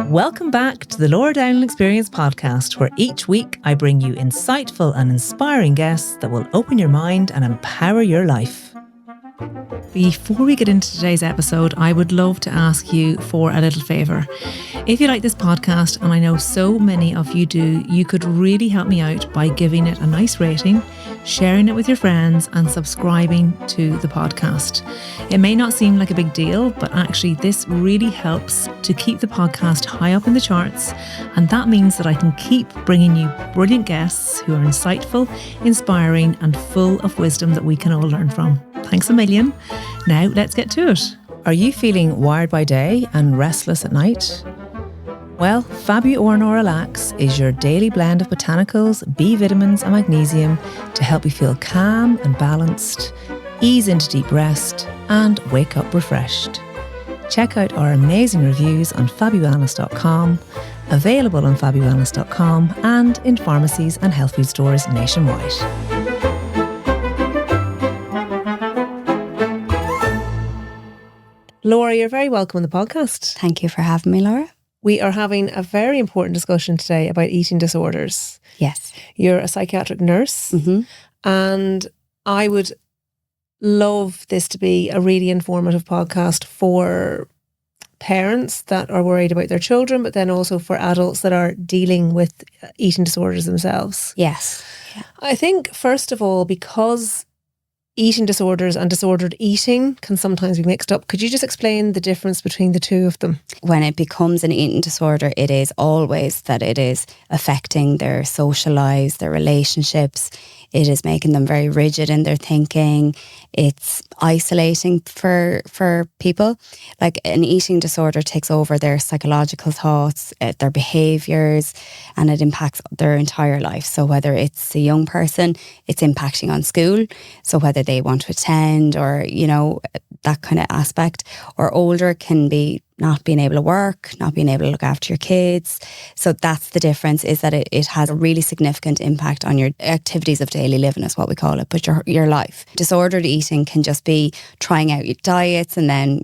Welcome back to the Laura Dowling Experience podcast, where each week I bring you insightful and inspiring guests that will open your mind and empower your life. Before we get into today's episode, I would love to ask you for a little favour. If you like this podcast, and I know so many of you do, you could really help me out by giving it a nice rating, sharing it with your friends, and subscribing to the podcast. It may not seem like a big deal, but actually this really helps to keep the podcast high up in the charts, and that means that I can keep bringing you brilliant guests who are insightful, inspiring, and full of wisdom that we can all learn from. Thanks a million. Now let's get to it. Are you feeling wired by day and restless at night? Well, Fabu Relax is your daily blend of botanicals, B vitamins and magnesium to help you feel calm and balanced, ease into deep rest, and wake up refreshed. Check out our amazing reviews on fabulwellness.com, available on fabulwellness.com and in pharmacies and health food stores nationwide. Laura, you're very welcome on the podcast. Thank you for having me, Laura. We are having a very important discussion today about eating disorders. Yes. You're a psychiatric nurse, and I would love this to be a really informative podcast for parents that are worried about their children, but then also for adults that are dealing with eating disorders themselves. Yes. Yeah. I think, first of all, because eating disorders and disordered eating can sometimes be mixed up, could you just explain the difference between the two of them? When it becomes an eating disorder, it is always that it is affecting their social lives, their relationships. It is making them very rigid in their thinking. It's isolating for people. Like an eating disorder takes over their psychological thoughts, their behaviours, and it impacts their entire life. So whether it's a young person, it's impacting on school. So whether they want to attend or, you know, that kind of aspect, or older can be not being able to work, not being able to look after your kids. So that's the difference, is that it has a really significant impact on your activities of daily living, is what we call it, but your life. Disordered eating can just be trying out your diets and then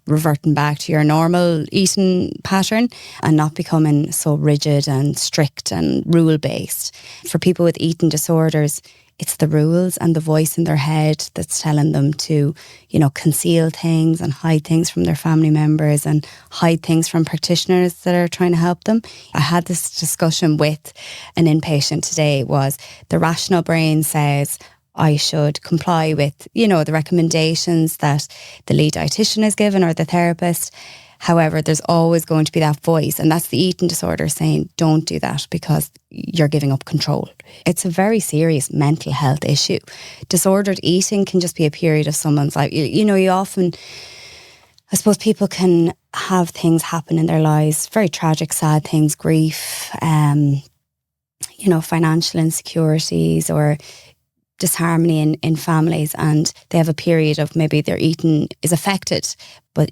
reverting back to your normal eating pattern and not becoming so rigid and strict and rule-based. For people with eating disorders, it's the rules and the voice in their head that's telling them to, you know, conceal things and hide things from their family members and hide things from practitioners that are trying to help them. I had this discussion with an inpatient today. Was the rational brain says I should comply with, you know, the recommendations that the lead dietitian is given or the therapist. However, there's always going to be that voice, and that's the eating disorder saying, don't do that because you're giving up control. It's a very serious mental health issue. Disordered eating can just be a period of someone's life. You know, you often, I suppose people can have things happen in their lives, very tragic, sad things, grief, you know, financial insecurities or disharmony in families, and they have a period of maybe their eating is affected, but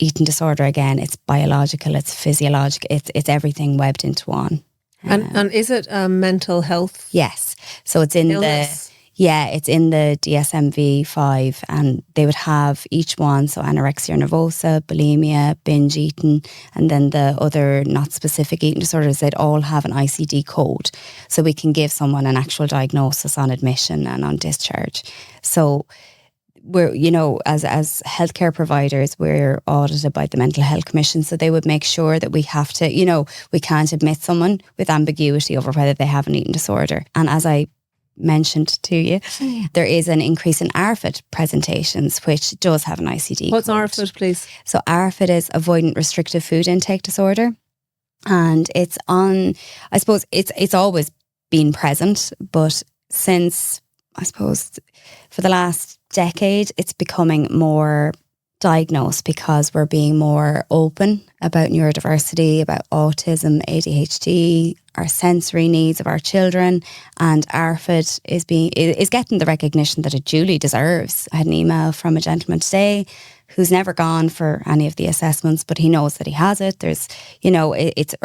eating disorder, again, it's biological, it's physiological, it's everything webbed into one. And is it mental health? Yes. So it's in illness? it's in the DSM-5, and they would have each one, so anorexia nervosa, bulimia, binge eating, and then the other not specific eating disorders, they'd all have an ICD code. So we can give someone an actual diagnosis on admission and on discharge. So we're, you know, as healthcare providers, we're audited by the Mental Health Commission, so they would make sure that we have to, you know, we can't admit someone with ambiguity over whether they have an eating disorder. And as I mentioned to you, there is an increase in ARFID presentations, which does have an ICD. What's code. ARFID, please? So ARFID is avoidant restrictive food intake disorder, and it's on, I suppose it's always been present, but since, I suppose, for the last decade, it's becoming more diagnosed because we're being more open about neurodiversity, about autism, ADHD, our sensory needs of our children, and ARFID is getting the recognition that it duly deserves. I had an email from a gentleman today who's never gone for any of the assessments, but he knows that he has it. There's, you know, it's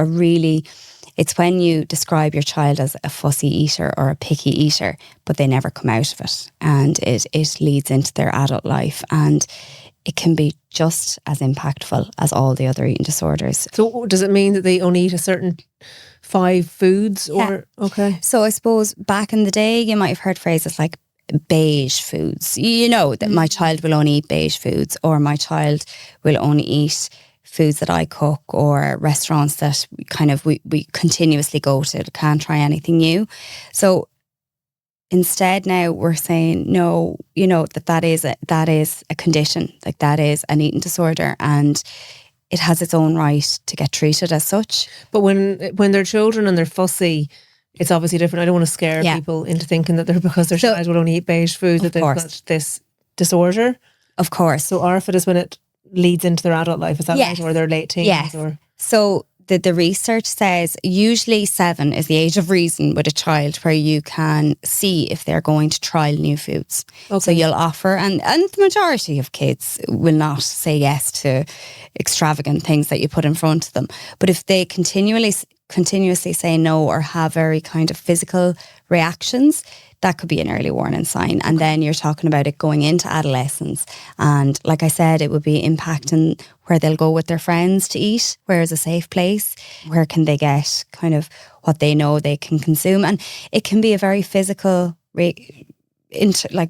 when you describe your child as a fussy eater or a picky eater, but they never come out of it, and it leads into their adult life. And it can be just as impactful as all the other eating disorders. So does it mean that they only eat a certain 5 foods or okay? So I suppose back in the day you might have heard phrases like beige foods. You know, that my child will only eat beige foods, or my child will only eat foods that I cook, or restaurants that we continuously go to, can't try anything new. So instead now we're saying no, you know, that is a condition, like that is an eating disorder, and it has its own right to get treated as such. But when they're children and they're fussy, it's obviously different. I don't want to scare people into thinking that because their child will only eat beige food that they've got this disorder. Of course. So ARFID is when it leads into their adult life, is that right? Or their late teens? Yes. Or? So the research says usually 7 is the age of reason with a child where you can see if they're going to trial new foods. Okay. So you'll offer, and the majority of kids will not say yes to extravagant things that you put in front of them. But if they continuously say no or have very kind of physical reactions, that could be an early warning sign. And then you're talking about it going into adolescence. And like I said, it would be impacting where they'll go with their friends to eat. Where is a safe place? Where can they get kind of what they know they can consume? And it can be a very physical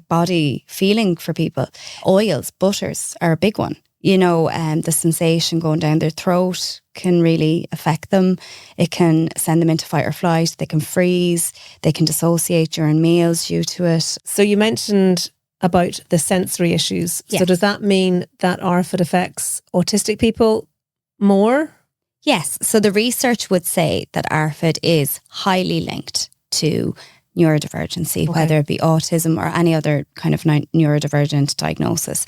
body feeling for people. Oils, butters are a big one. You know, the sensation going down their throat can really affect them. It can send them into fight or flight. They can freeze. They can dissociate during meals due to it. So you mentioned about the sensory issues. Yeah. So does that mean that ARFID affects autistic people more? Yes. So the research would say that ARFID is highly linked to neurodivergency, whether it be autism or any other kind of neurodivergent diagnosis.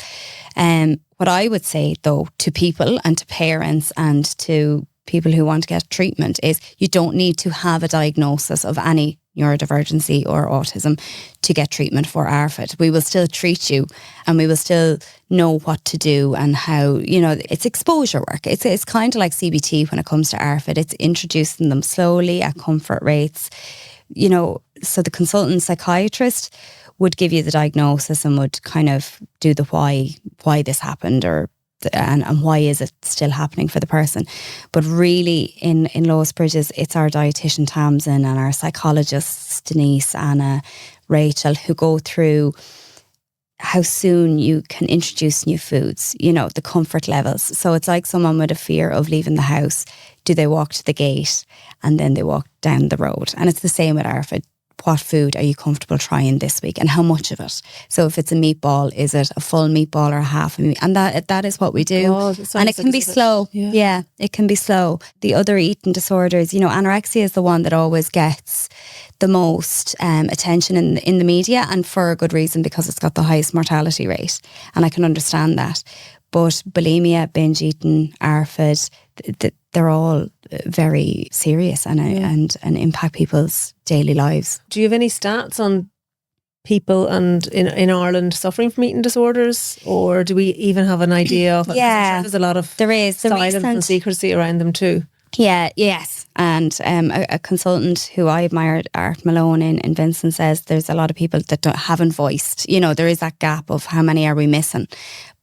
What I would say, though, to people and to parents and to people who want to get treatment is you don't need to have a diagnosis of any neurodivergency or autism to get treatment for ARFID. We will still treat you and we will still know what to do and how, you know, it's exposure work. It's kind of like CBT when it comes to ARFID. It's introducing them slowly at comfort rates. You know, so the consultant psychiatrist would give you the diagnosis and would kind of do the why this happened and why is it still happening for the person. But really in Lois Bridges, it's our dietitian Tamsin and our psychologists Denise, Anna, Rachel, who go through how soon you can introduce new foods, you know, the comfort levels. So it's like someone with a fear of leaving the house. Do they walk to the gate and then they walk down the road? And it's the same with ARFID. What food are you comfortable trying this week and how much of it? So if it's a meatball, is it a full meatball or a half a meat? And that is what we do. And it can be slow. Yeah, it can be slow. The other eating disorders, you know, anorexia is the one that always gets the most attention in the media, and for a good reason, because it's got the highest mortality rate. And I can understand that. But bulimia, binge eating, ARFID, they're all very serious and impact people's daily lives. Do you have any stats on people and in Ireland suffering from eating disorders, or do we even have an idea of it? Yeah, there's a lot of silence and secrecy around them too. Yeah, yes. And a consultant who I admired, Art Malone in Vincent, says there's a lot of people that haven't voiced. You know, there is that gap of how many are we missing.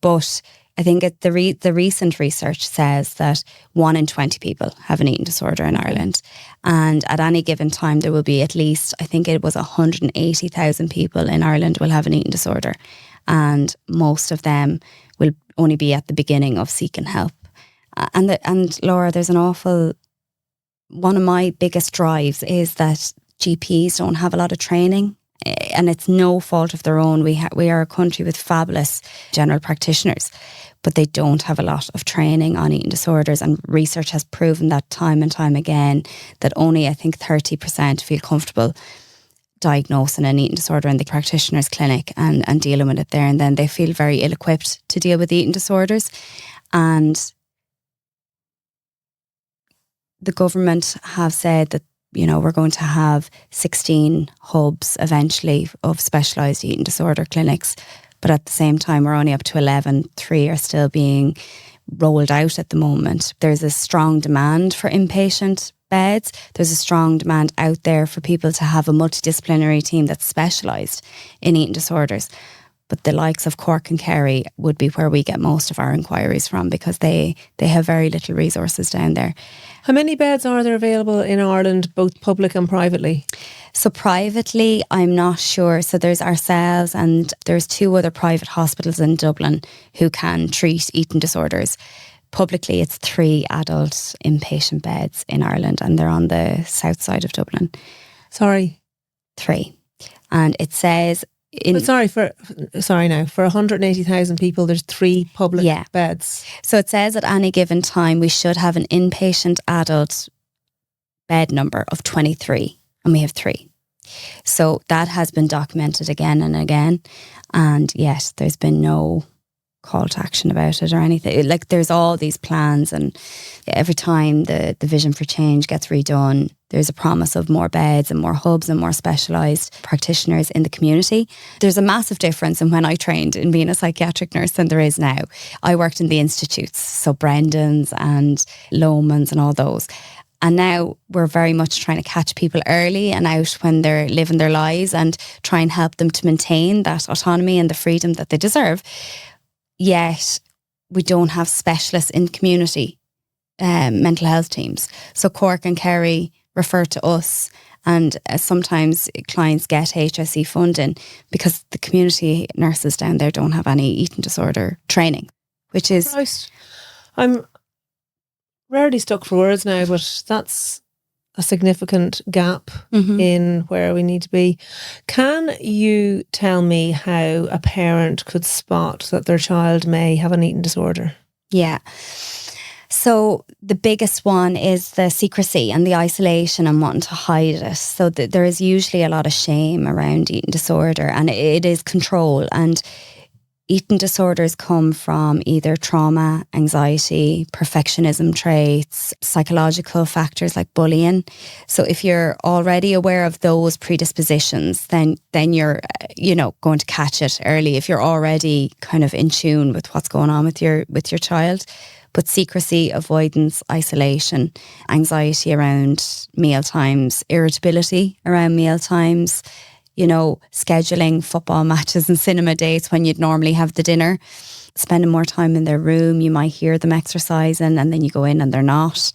But I think the recent research says that 1 in 20 people have an eating disorder in Ireland. And at any given time, there will be at least, I think it was 180,000 people in Ireland will have an eating disorder. And most of them will only be at the beginning of seeking help. And Laura, there's one of my biggest drives is that GPs don't have a lot of training, and it's no fault of their own. We are a country with fabulous general practitioners, but they don't have a lot of training on eating disorders, and research has proven that time and time again, that only I think 30% feel comfortable diagnosing an eating disorder in the practitioner's clinic and dealing with it there, and then they feel very ill-equipped to deal with eating disorders. And the government have said that, you know, we're going to have 16 hubs eventually of specialised eating disorder clinics. But at the same time, we're only up to 11. 3 are still being rolled out at the moment. There's a strong demand for inpatient beds. There's a strong demand out there for people to have a multidisciplinary team that's specialised in eating disorders. But the likes of Cork and Kerry would be where we get most of our inquiries from, because they have very little resources down there. How many beds are there available in Ireland, both public and privately? So privately, I'm not sure. So there's ourselves and there's 2 other private hospitals in Dublin who can treat eating disorders. Publicly, it's 3 adult inpatient beds in Ireland, and they're on the south side of Dublin. Sorry? 3. And it says... for 180,000 people, there's 3 public beds. So it says at any given time we should have an inpatient adult bed number of 23, and we have 3. So that has been documented again and again, and yet there's been no call to action about it or anything. Like, there's all these plans, and every time the Vision for Change gets redone, there's a promise of more beds and more hubs and more specialised practitioners in the community. There's a massive difference in when I trained in being a psychiatric nurse than there is now. I worked in the institutes, so Brendan's and Lomans and all those. And now we're very much trying to catch people early and out when they're living their lives and try and help them to maintain that autonomy and the freedom that they deserve. Yet we don't have specialists in community mental health teams. So Cork and Kerry refer to us, and sometimes clients get HSE funding because the community nurses down there don't have any eating disorder training, which is... Christ. I'm rarely stuck for words now, but that's a significant gap in where we need to be. Can you tell me how a parent could spot that their child may have an eating disorder? Yeah. So the biggest one is the secrecy and the isolation and wanting to hide it. So there is usually a lot of shame around eating disorder, and it is control. And eating disorders come from either trauma, anxiety, perfectionism traits, psychological factors like bullying. So if you're already aware of those predispositions, then you're, going to catch it early if you're already kind of in tune with what's going on with your child. But secrecy, avoidance, isolation, anxiety around meal times, irritability around meal times, scheduling football matches and cinema dates when you'd normally have the dinner, spending more time in their room. You might hear them exercising and then you go in and they're not.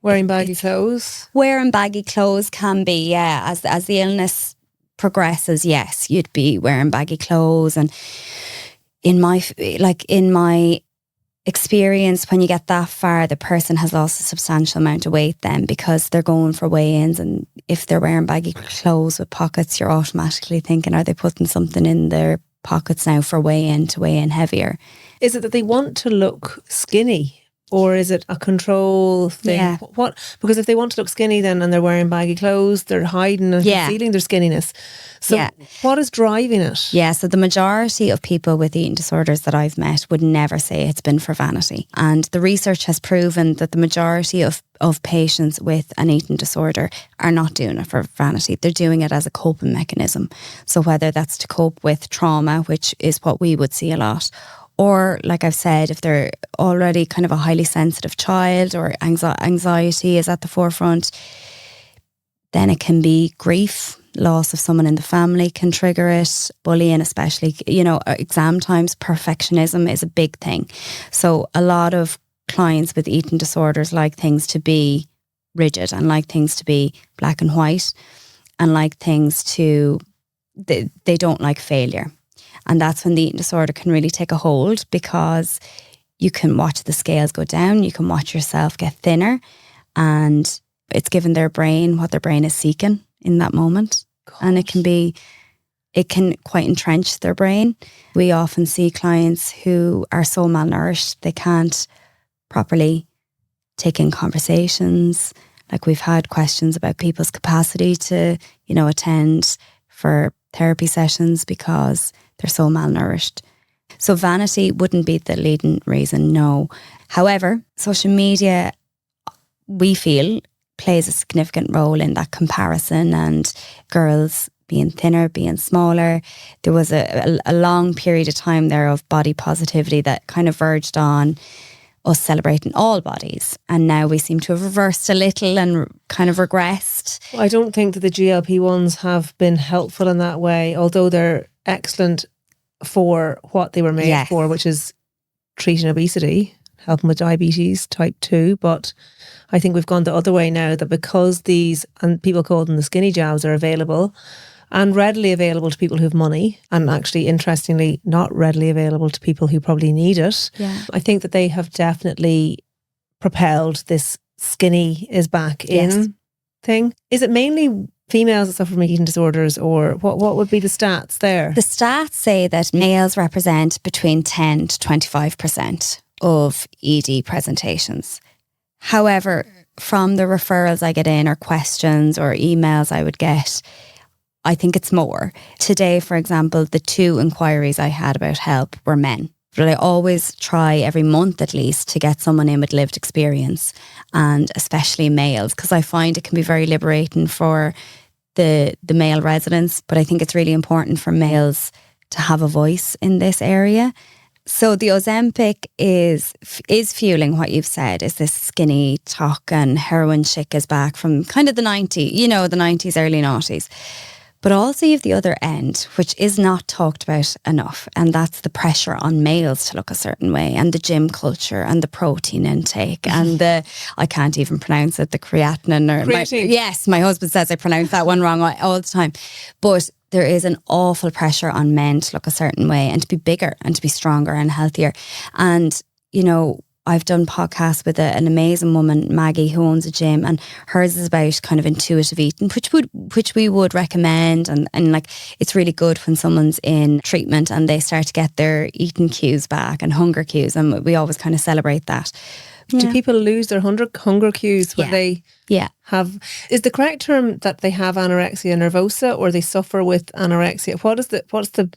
Wearing baggy clothes? Wearing baggy clothes can be, yeah. As the illness progresses, yes, you'd be wearing baggy clothes. And in my experience, when you get that far, the person has lost a substantial amount of weight then, because they're going for weigh-ins, and if they're wearing baggy clothes with pockets, you're automatically thinking, are they putting something in their pockets now for weigh-in to weigh in heavier? Is it that they want to look skinny? Or is it a control thing? Yeah. What? Because if they want to look skinny then and they're wearing baggy clothes, they're hiding and concealing their skinniness. So what is driving it? Yeah, so the majority of people with eating disorders that I've met would never say it's been for vanity. And the research has proven that the majority of patients with an eating disorder are not doing it for vanity. They're doing it as a coping mechanism. So whether that's to cope with trauma, which is what we would see a lot, or, like I've said, if they're already kind of a highly sensitive child or anxiety is at the forefront, then it can be grief. Loss of someone in the family can trigger it. Bullying, especially, exam times, perfectionism is a big thing. So a lot of clients with eating disorders like things to be rigid and like things to be black and white and like things to... They don't like failure. And that's when the eating disorder can really take a hold, because you can watch the scales go down, you can watch yourself get thinner, and it's given their brain what their brain is seeking in that moment. Gosh. And it can quite entrench their brain. We often see clients who are so malnourished, they can't properly take in conversations. Like, we've had questions about people's capacity to, attend for therapy sessions because they're so malnourished. So vanity wouldn't be the leading reason, no. However, social media, we feel, plays a significant role in that comparison, and girls being thinner, being smaller. There was a long period of time there of body positivity that kind of verged on us celebrating all bodies. And now we seem to have reversed a little and kind of regressed. I don't think that the GLP-1s have been helpful in that way, although they're excellent for what they were made Yes. for, which is treating obesity, helping with diabetes type 2. But I think we've gone the other way now, that because these, and people call them the skinny jabs, are available and readily available to people who have money, and actually, interestingly, not readily available to people who probably need it. Yeah. I think that they have definitely propelled this skinny is back in thing. Is it mainly females that suffer from eating disorders, or what would be the stats there? The stats say that males represent between 10 to 25% of ED presentations. However, from the referrals I get in, or questions or emails I would get, I think it's more. Today, for example, the 2 inquiries I had about help were men. But I always try every month at least to get someone in with lived experience, and especially males, because I find it can be very liberating for the male residents. But I think it's really important for males to have a voice in this area. So the Ozempic is fueling what you've said, is this skinny talk, and heroin chic is back from kind of the 90s, the 90s, early 90s. But also you have the other end, which is not talked about enough, and that's the pressure on males to look a certain way, and the gym culture, and the protein intake, and I can't even pronounce it, the creatinine. Yes, my husband says I pronounce that one wrong all the time. But there is an awful pressure on men to look a certain way, and to be bigger, and to be stronger and healthier. And, I've done podcasts with an amazing woman, Maggie, who owns a gym, and hers is about kind of intuitive eating, which we would recommend. And like, it's really good when someone's in treatment and they start to get their eating cues back and hunger cues, and we always kind of celebrate that. Do people lose their hunger cues when they have... Is the correct term that they have anorexia nervosa, or they suffer with anorexia? What's the...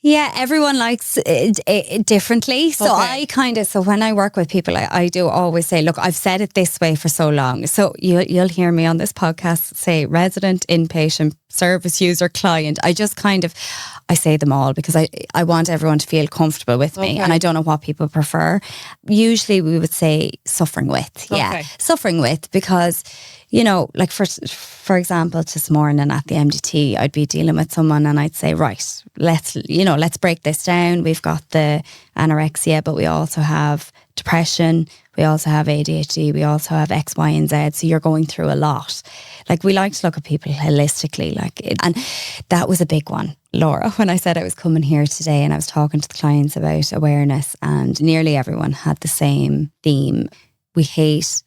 Yeah, everyone likes it differently. So so when I work with people, I do always say, look, I've said it this way for so long. So you'll hear me on this podcast say resident, inpatient, service user, client. I just I say them all, because I want everyone to feel comfortable with me, and I don't know what people prefer. Usually we would say suffering with. Yeah, suffering with, because... like for example, this morning at the MDT, I'd be dealing with someone and I'd say, right, let's break this down. We've got the anorexia, but we also have depression. We also have ADHD. We also have X, Y, and Z. So you're going through a lot. Like, we like to look at people holistically, and that was a big one, Laura, when I said I was coming here today, and I was talking to the clients about awareness, and nearly everyone had the same theme. We hate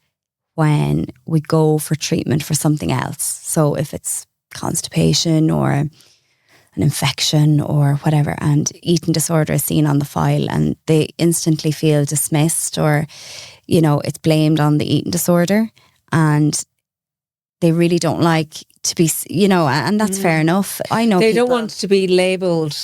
when we go for treatment for something else. So if it's constipation or an infection or whatever, and eating disorder is seen on the file, and they instantly feel dismissed, or, it's blamed on the eating disorder, and they really don't like to be, and that's fair enough. I know they don't want to be labelled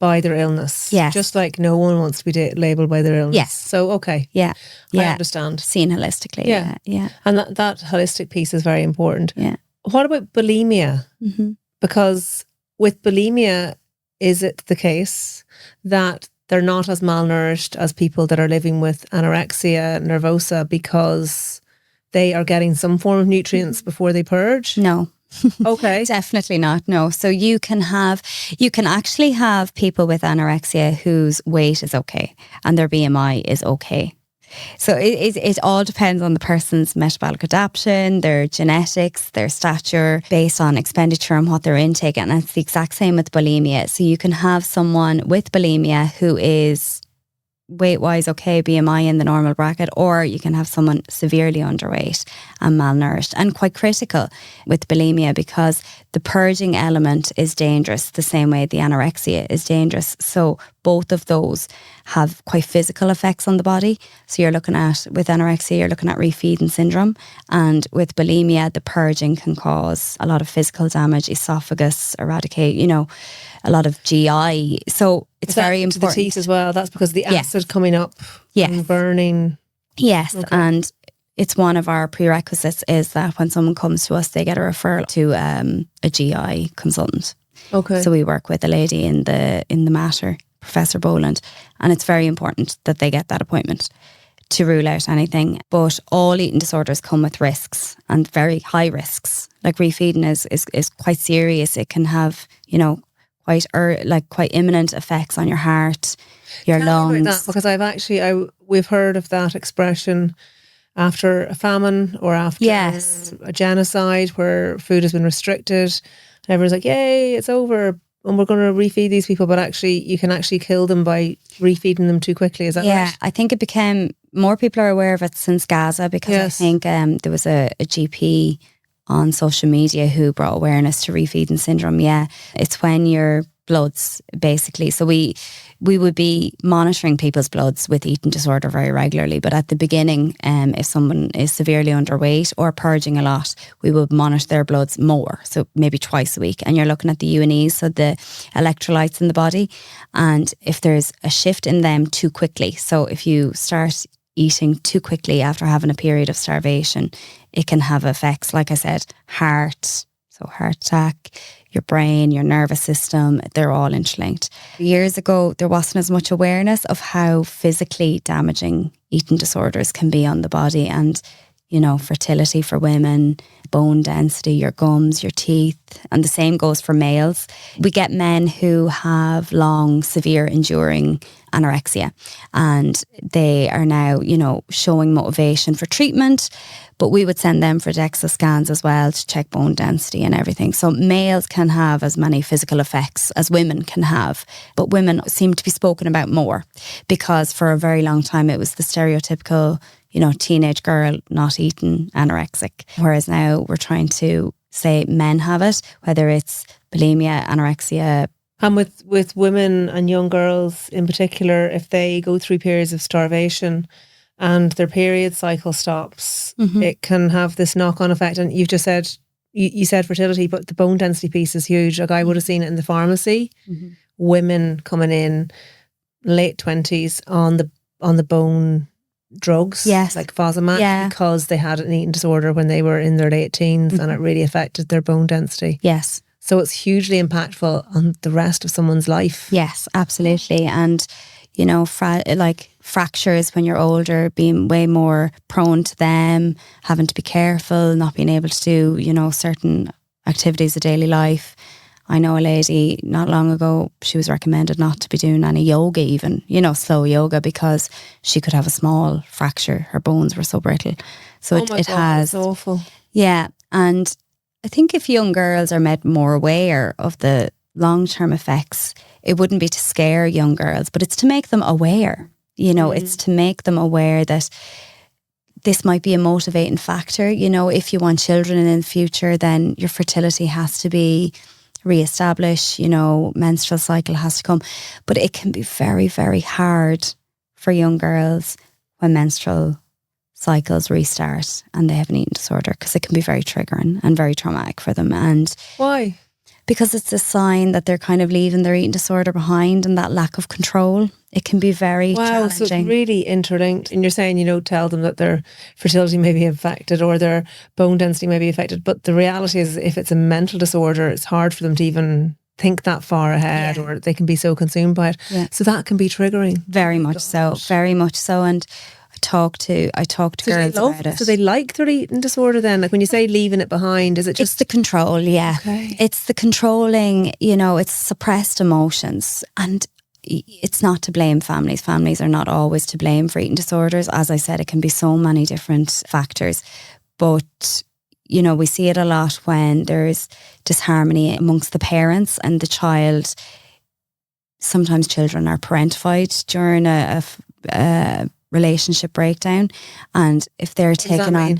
by their illness. Yes. Just like no one wants to be labelled by their illness. Yes. So, okay. Yeah. I understand. Seen holistically. Yeah. Yeah. And that holistic piece is very important. Yeah. What about bulimia? Mm-hmm. Because with bulimia, is it the case that they're not as malnourished as people that are living with anorexia nervosa, because they are getting some form of nutrients before they purge? No. Okay. Definitely not. No. So you can actually have people with anorexia whose weight is okay and their BMI is okay. So it all depends on the person's metabolic adaptation, their genetics, their stature, based on expenditure and what they're intaking. And it's the exact same with bulimia. So you can have someone with bulimia who is weight-wise okay, BMI in the normal bracket, or you can have someone severely underweight and malnourished, and quite critical with bulimia, because the purging element is dangerous the same way the anorexia is dangerous. So both of those have quite physical effects on the body. So with anorexia, you're looking at refeeding syndrome, and with bulimia, the purging can cause a lot of physical damage, esophagus, eradicate, a lot of GI. So it's very important. To the teeth as well. That's because the acid coming up and burning. Yes. Okay. And it's one of our prerequisites is that when someone comes to us, they get a referral to a GI consultant. Okay. So we work with a lady in the Mater, Professor Boland, and it's very important that they get that appointment to rule out anything. But all eating disorders come with risks, and very high risks. Like refeeding is quite serious. It can have, quite imminent effects on your heart, your Tell me about lungs. that, because we've heard of that expression after a famine or after a genocide where food has been restricted. And everyone's like, yay, it's over and we're going to refeed these people. But actually, you can actually kill them by refeeding them too quickly. Is that right? Yeah, I think it became, more people are aware of it since Gaza, because I think there was a GP on social media who brought awareness to refeeding syndrome. Yeah, it's when your bloods, basically. So we would be monitoring people's bloods with eating disorder very regularly. But at the beginning, if someone is severely underweight or purging a lot, we would monitor their bloods more. So maybe twice a week. And you're looking at the UNEs, so the electrolytes in the body. And if there's a shift in them too quickly, so if you start eating too quickly after having a period of starvation, it can have effects, like I said, heart attack, your brain, your nervous system, they're all interlinked. Years ago, there wasn't as much awareness of how physically damaging eating disorders can be on the body, and, you know, fertility for women, bone density, your gums, your teeth, and the same goes for males. We get men who have long, severe, enduring anorexia, and they are now, you know, showing motivation for treatment, but we would send them for DEXA scans as well to check bone density and everything. So males can have as many physical effects as women can have, but women seem to be spoken about more, because for a very long time it was the stereotypical, you know, teenage girl not eating, anorexic. Whereas now we're trying to say men have it, whether it's bulimia, anorexia. And with women and young girls in particular, if they go through periods of starvation and their period cycle stops, it can have this knock-on effect. And you've just said, you said fertility, but the bone density piece is huge. Like, I would have seen it in the pharmacy, women coming in late 20s on the bone drugs, like Fosamax, because they had an eating disorder when they were in their late teens, and it really affected their bone density. Yes. So it's hugely impactful on the rest of someone's life. Yes, absolutely. And, you know, fractures when you're older, being way more prone to them, having to be careful, not being able to do, you know, certain activities of daily life. I know a lady not long ago, she was recommended not to be doing any yoga even, you know, slow yoga, because she could have a small fracture. Her bones were so brittle. So it has. It's awful. Yeah. And I think if young girls are made more aware of the long-term effects, it wouldn't be to scare young girls, but it's to make them aware. You know, it's to make them aware that this might be a motivating factor. You know, if you want children in the future, then your fertility has to be re-established, you know, menstrual cycle has to come. But it can be very, very hard for young girls when menstrual cycles restart and they have an eating disorder, because it can be very triggering and very traumatic for them. And why? Because it's a sign that they're kind of leaving their eating disorder behind, and that lack of control. It can be very challenging. So it's really interlinked. And you're saying, you know, tell them that their fertility may be affected or their bone density may be affected. But the reality is, if it's a mental disorder, it's hard for them to even think that far ahead, or they can be so consumed by it. Yeah. So that can be triggering. Very much so. Very much so. And I talk to girls about it. So they like their eating disorder then? Like, when you say leaving it behind, is it just... It's the control, yeah. Okay. It's the controlling, you know, it's suppressed emotions. And it's not to blame families. Families are not always to blame for eating disorders. As I said, it can be so many different factors. But, you know, we see it a lot when there's disharmony amongst the parents and the child. Sometimes children are parentified during a relationship breakdown, and if they're taken on...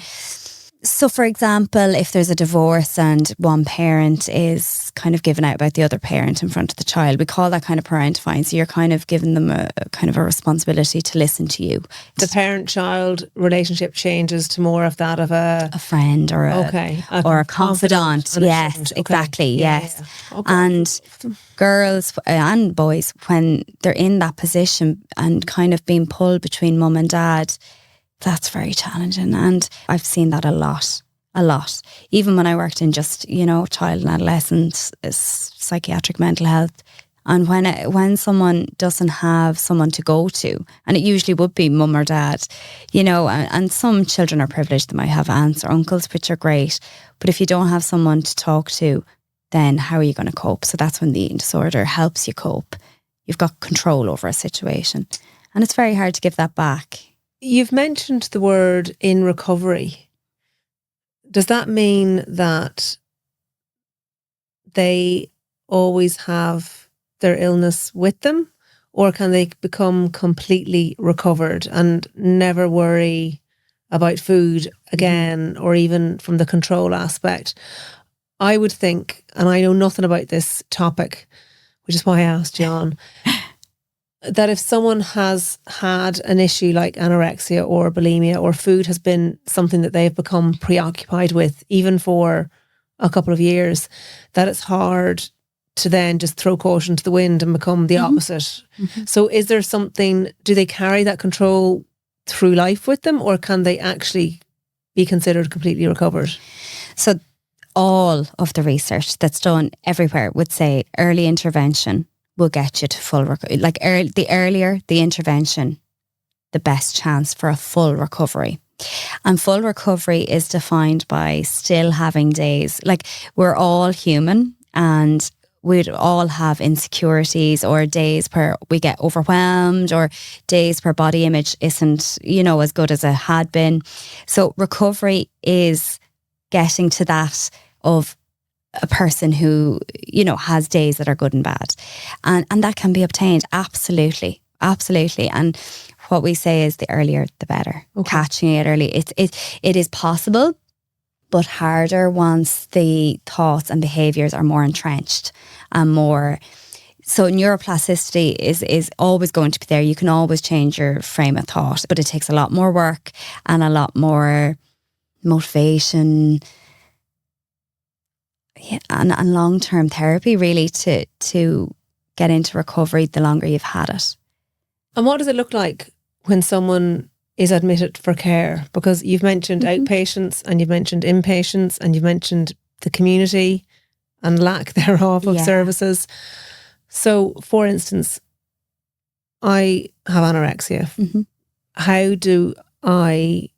So, for example, if there's a divorce and one parent is kind of giving out about the other parent in front of the child, we call that kind of parentifying. So you're kind of giving them a kind of a responsibility to listen to you. The parent-child relationship changes to more of that of a friend or a confidant. Yes, exactly. Yeah, yes. yeah. Okay. And girls and boys, when they're in that position and kind of being pulled between mum and dad, that's very challenging. And I've seen that a lot. Even when I worked in just, you know, child and adolescent psychiatric mental health. And when someone doesn't have someone to go to, and it usually would be mum or dad, you know, and some children are privileged, they might have aunts or uncles, which are great. But if you don't have someone to talk to, then how are you going to cope? So that's when the eating disorder helps you cope. You've got control over a situation. And it's very hard to give that back. You've mentioned the word in recovery. Does that mean that they always have their illness with them? Or can they become completely recovered and never worry about food again, or even from the control aspect? I would think, and I know nothing about this topic, which is why I asked John, that if someone has had an issue like anorexia or bulimia, or food has been something that they've become preoccupied with, even for a couple of years, that it's hard to then just throw caution to the wind and become the opposite. So is there something, do they carry that control through life with them, or can they actually be considered completely recovered? So all of the research that's done everywhere would say early intervention will get you to full recovery. Like the earlier the intervention, the best chance for a full recovery. And full recovery is defined by still having days. Like, we're all human, and we'd all have insecurities, or days where we get overwhelmed, or days where body image isn't, as good as it had been. So recovery is getting to that of a person who, has days that are good and bad. And that can be obtained. Absolutely. Absolutely. And what we say is the earlier, the better. Okay. Catching it early. It is possible, but harder once the thoughts and behaviours are more entrenched and more. So neuroplasticity is always going to be there. You can always change your frame of thought, but it takes a lot more work and a lot more motivation, and long-term therapy, really, to get into recovery the longer you've had it. And what does it look like when someone is admitted for care? Because you've mentioned outpatients, and you've mentioned inpatients, and you've mentioned the community and lack thereof of services. So, for instance, I have anorexia. How do I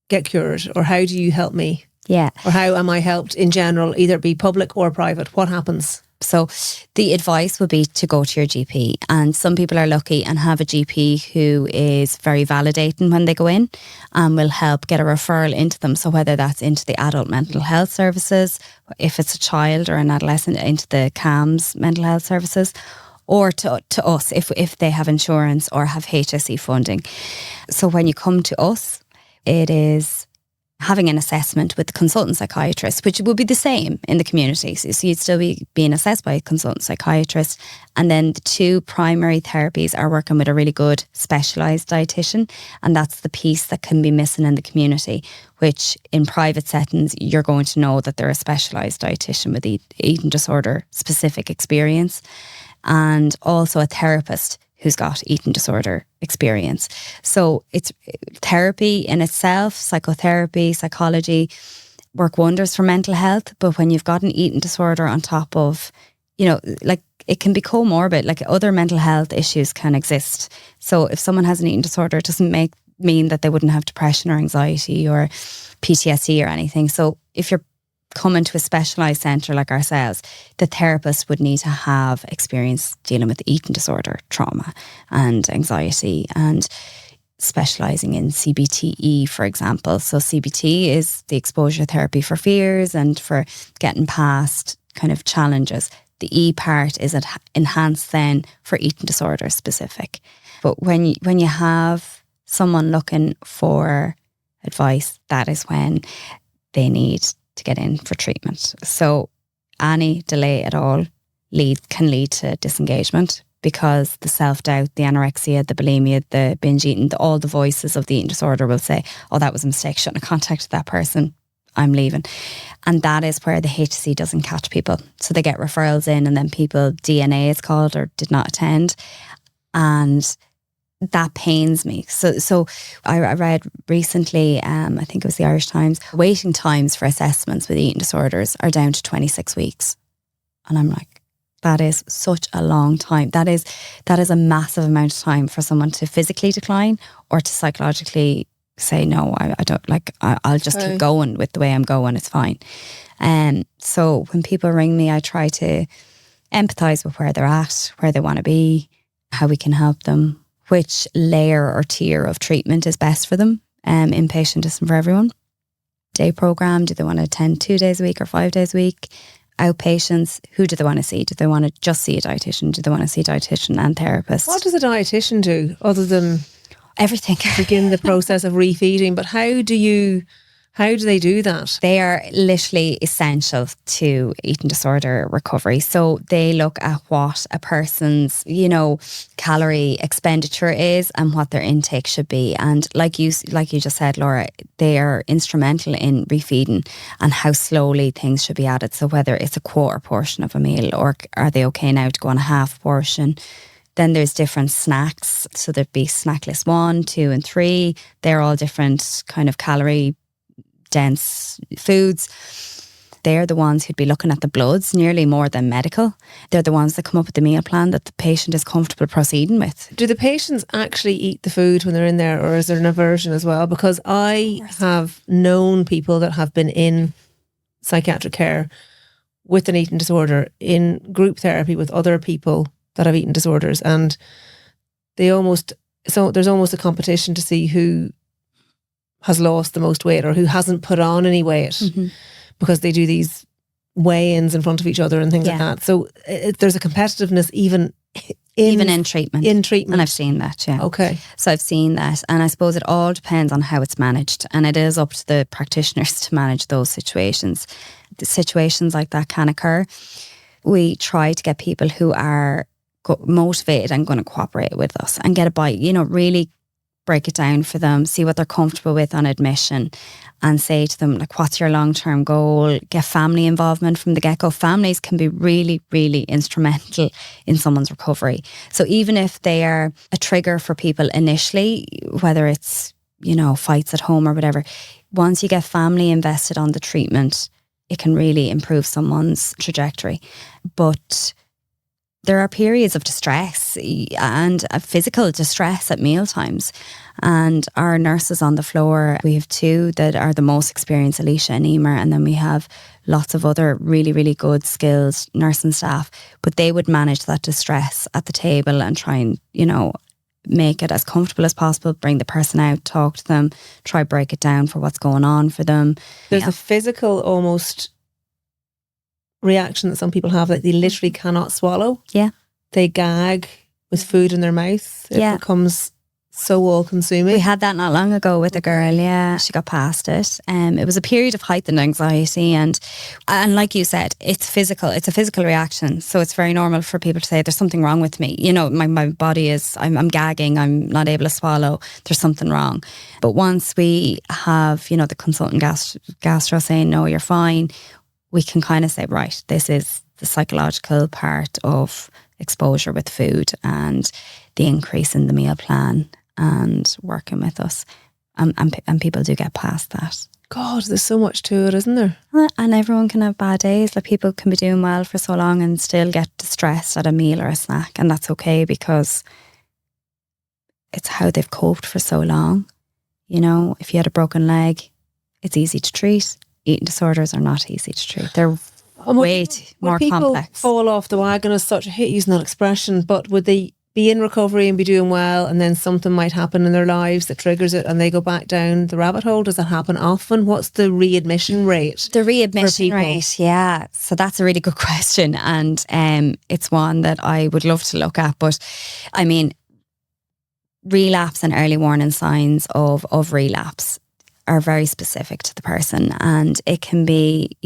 get cured, or how do you help me? Yeah. Or how am I helped in general, either be public or private? What happens? So the advice would be to go to your GP, and some people are lucky and have a GP who is very validating when they go in and will help get a referral into them. So whether that's into the adult mental health services, if it's a child or an adolescent, into the CAMS mental health services, or to us if they have insurance or have HSE funding. So when you come to us, it is having an assessment with the consultant psychiatrist, which will be the same in the community. So you'd still be being assessed by a consultant psychiatrist. And then the two primary therapies are working with a really good specialised dietitian. And that's the piece that can be missing in the community, which in private settings, you're going to know that they're a specialised dietitian with eating disorder specific experience, and also a therapist who's got eating disorder experience. So it's therapy in itself, psychotherapy, psychology, work wonders for mental health. But when you've got an eating disorder on top of, like, it can be comorbid, like other mental health issues can exist. So if someone has an eating disorder, it doesn't mean that they wouldn't have depression or anxiety or PTSD or anything. So if you're coming to a specialised centre like ourselves, the therapist would need to have experience dealing with eating disorder, trauma and anxiety, and specialising in CBTE, for example. So CBT is the exposure therapy for fears and for getting past kind of challenges. The E part is enhanced then for eating disorder specific. But when you have someone looking for advice, that is when they need to get in for treatment. So any delay at all can lead to disengagement, because the self-doubt, the anorexia, the bulimia, the binge eating, all the voices of the eating disorder will say, oh, that was a mistake, shouldn't have contacted that person, I'm leaving. And that is where the HSE doesn't catch people. So they get referrals in, and then people, DNA is called, or did not attend. And that pains me. So I read recently, I think it was the Irish Times, waiting times for assessments with eating disorders are down to 26 weeks. And I'm like, that is such a long time. That is a massive amount of time for someone to physically decline or to psychologically say, no, I don't, like, I'll just keep going with the way I'm going, it's fine. So when people ring me, I try to empathise with where they're at, where they want to be, how we can help them, which layer or tier of treatment is best for them. Inpatient isn't for everyone. Day programme, do they want to attend 2 days a week or 5 days a week? Outpatients, who do they want to see? Do they want to just see a dietitian? Do they want to see a dietitian and therapist? What does a dietitian do other than everything? Begin the process of refeeding, but how do they do that? They are literally essential to eating disorder recovery. So they look at what a person's, calorie expenditure is and what their intake should be. And like you just said, Laura, they are instrumental in refeeding and how slowly things should be added. So whether it's a quarter portion of a meal, or are they okay now to go on a half portion? Then there's different snacks. So there'd be snack list 1, 2 and 3. They're all different kind of calorie dense foods. They're the ones who'd be looking at the bloods nearly more than medical. They're the ones that come up with the meal plan that the patient is comfortable proceeding with. Do the patients actually eat the food when they're in there, or is there an aversion as well? Because I have known people that have been in psychiatric care with an eating disorder in group therapy with other people that have eating disorders, and there's almost a competition to see who has lost the most weight or who hasn't put on any weight, because they do these weigh-ins in front of each other and things like that. So there's a competitiveness even in treatment. And I've seen that, yeah. Okay. So I've seen that, and I suppose it all depends on how it's managed, and it is up to the practitioners to manage those situations. The situations like that can occur. We try to get people who are motivated and going to cooperate with us and get a bite, really break it down for them, see what they're comfortable with on admission, and say to them, like, what's your long-term goal? Get family involvement from the get-go. Families can be really, really instrumental in someone's recovery. So even if they are a trigger for people initially, whether it's, fights at home or whatever, once you get family invested on the treatment, it can really improve someone's trajectory. But there are periods of distress and physical distress at mealtimes. And our nurses on the floor, we have 2 that are the most experienced, Alicia and Emer, and then we have lots of other really, really good skilled nursing staff. But they would manage that distress at the table and try and, make it as comfortable as possible, bring the person out, talk to them, try break it down for what's going on for them. There's a physical almost reaction that some people have, that they literally cannot swallow. Yeah. They gag with food in their mouth. It becomes so all-consuming. We had that not long ago with a girl, she got past it. It was a period of heightened anxiety, and like you said, it's physical. It's a physical reaction, so it's very normal for people to say, there's something wrong with me. My body is, I'm gagging, I'm not able to swallow, there's something wrong. But once we have, the consultant gastro saying, no, you're fine, we can kind of say, right, this is the psychological part of exposure with food and the increase in the meal plan and working with us. And people do get past that. God, there's so much to it, isn't there? And everyone can have bad days. Like, people can be doing well for so long and still get distressed at a meal or a snack. And that's okay, because it's how they've coped for so long. If you had a broken leg, it's easy to treat. Eating disorders are not easy to treat. They're way more complex. People fall off the wagon as such, I hate using that expression, but would they be in recovery and be doing well, and then something might happen in their lives that triggers it and they go back down the rabbit hole? Does that happen often? What's the readmission rate? The readmission rate, yeah. So that's a really good question, and it's one that I would love to look at. But I mean, relapse and early warning signs of relapse are very specific to the person, and it can be,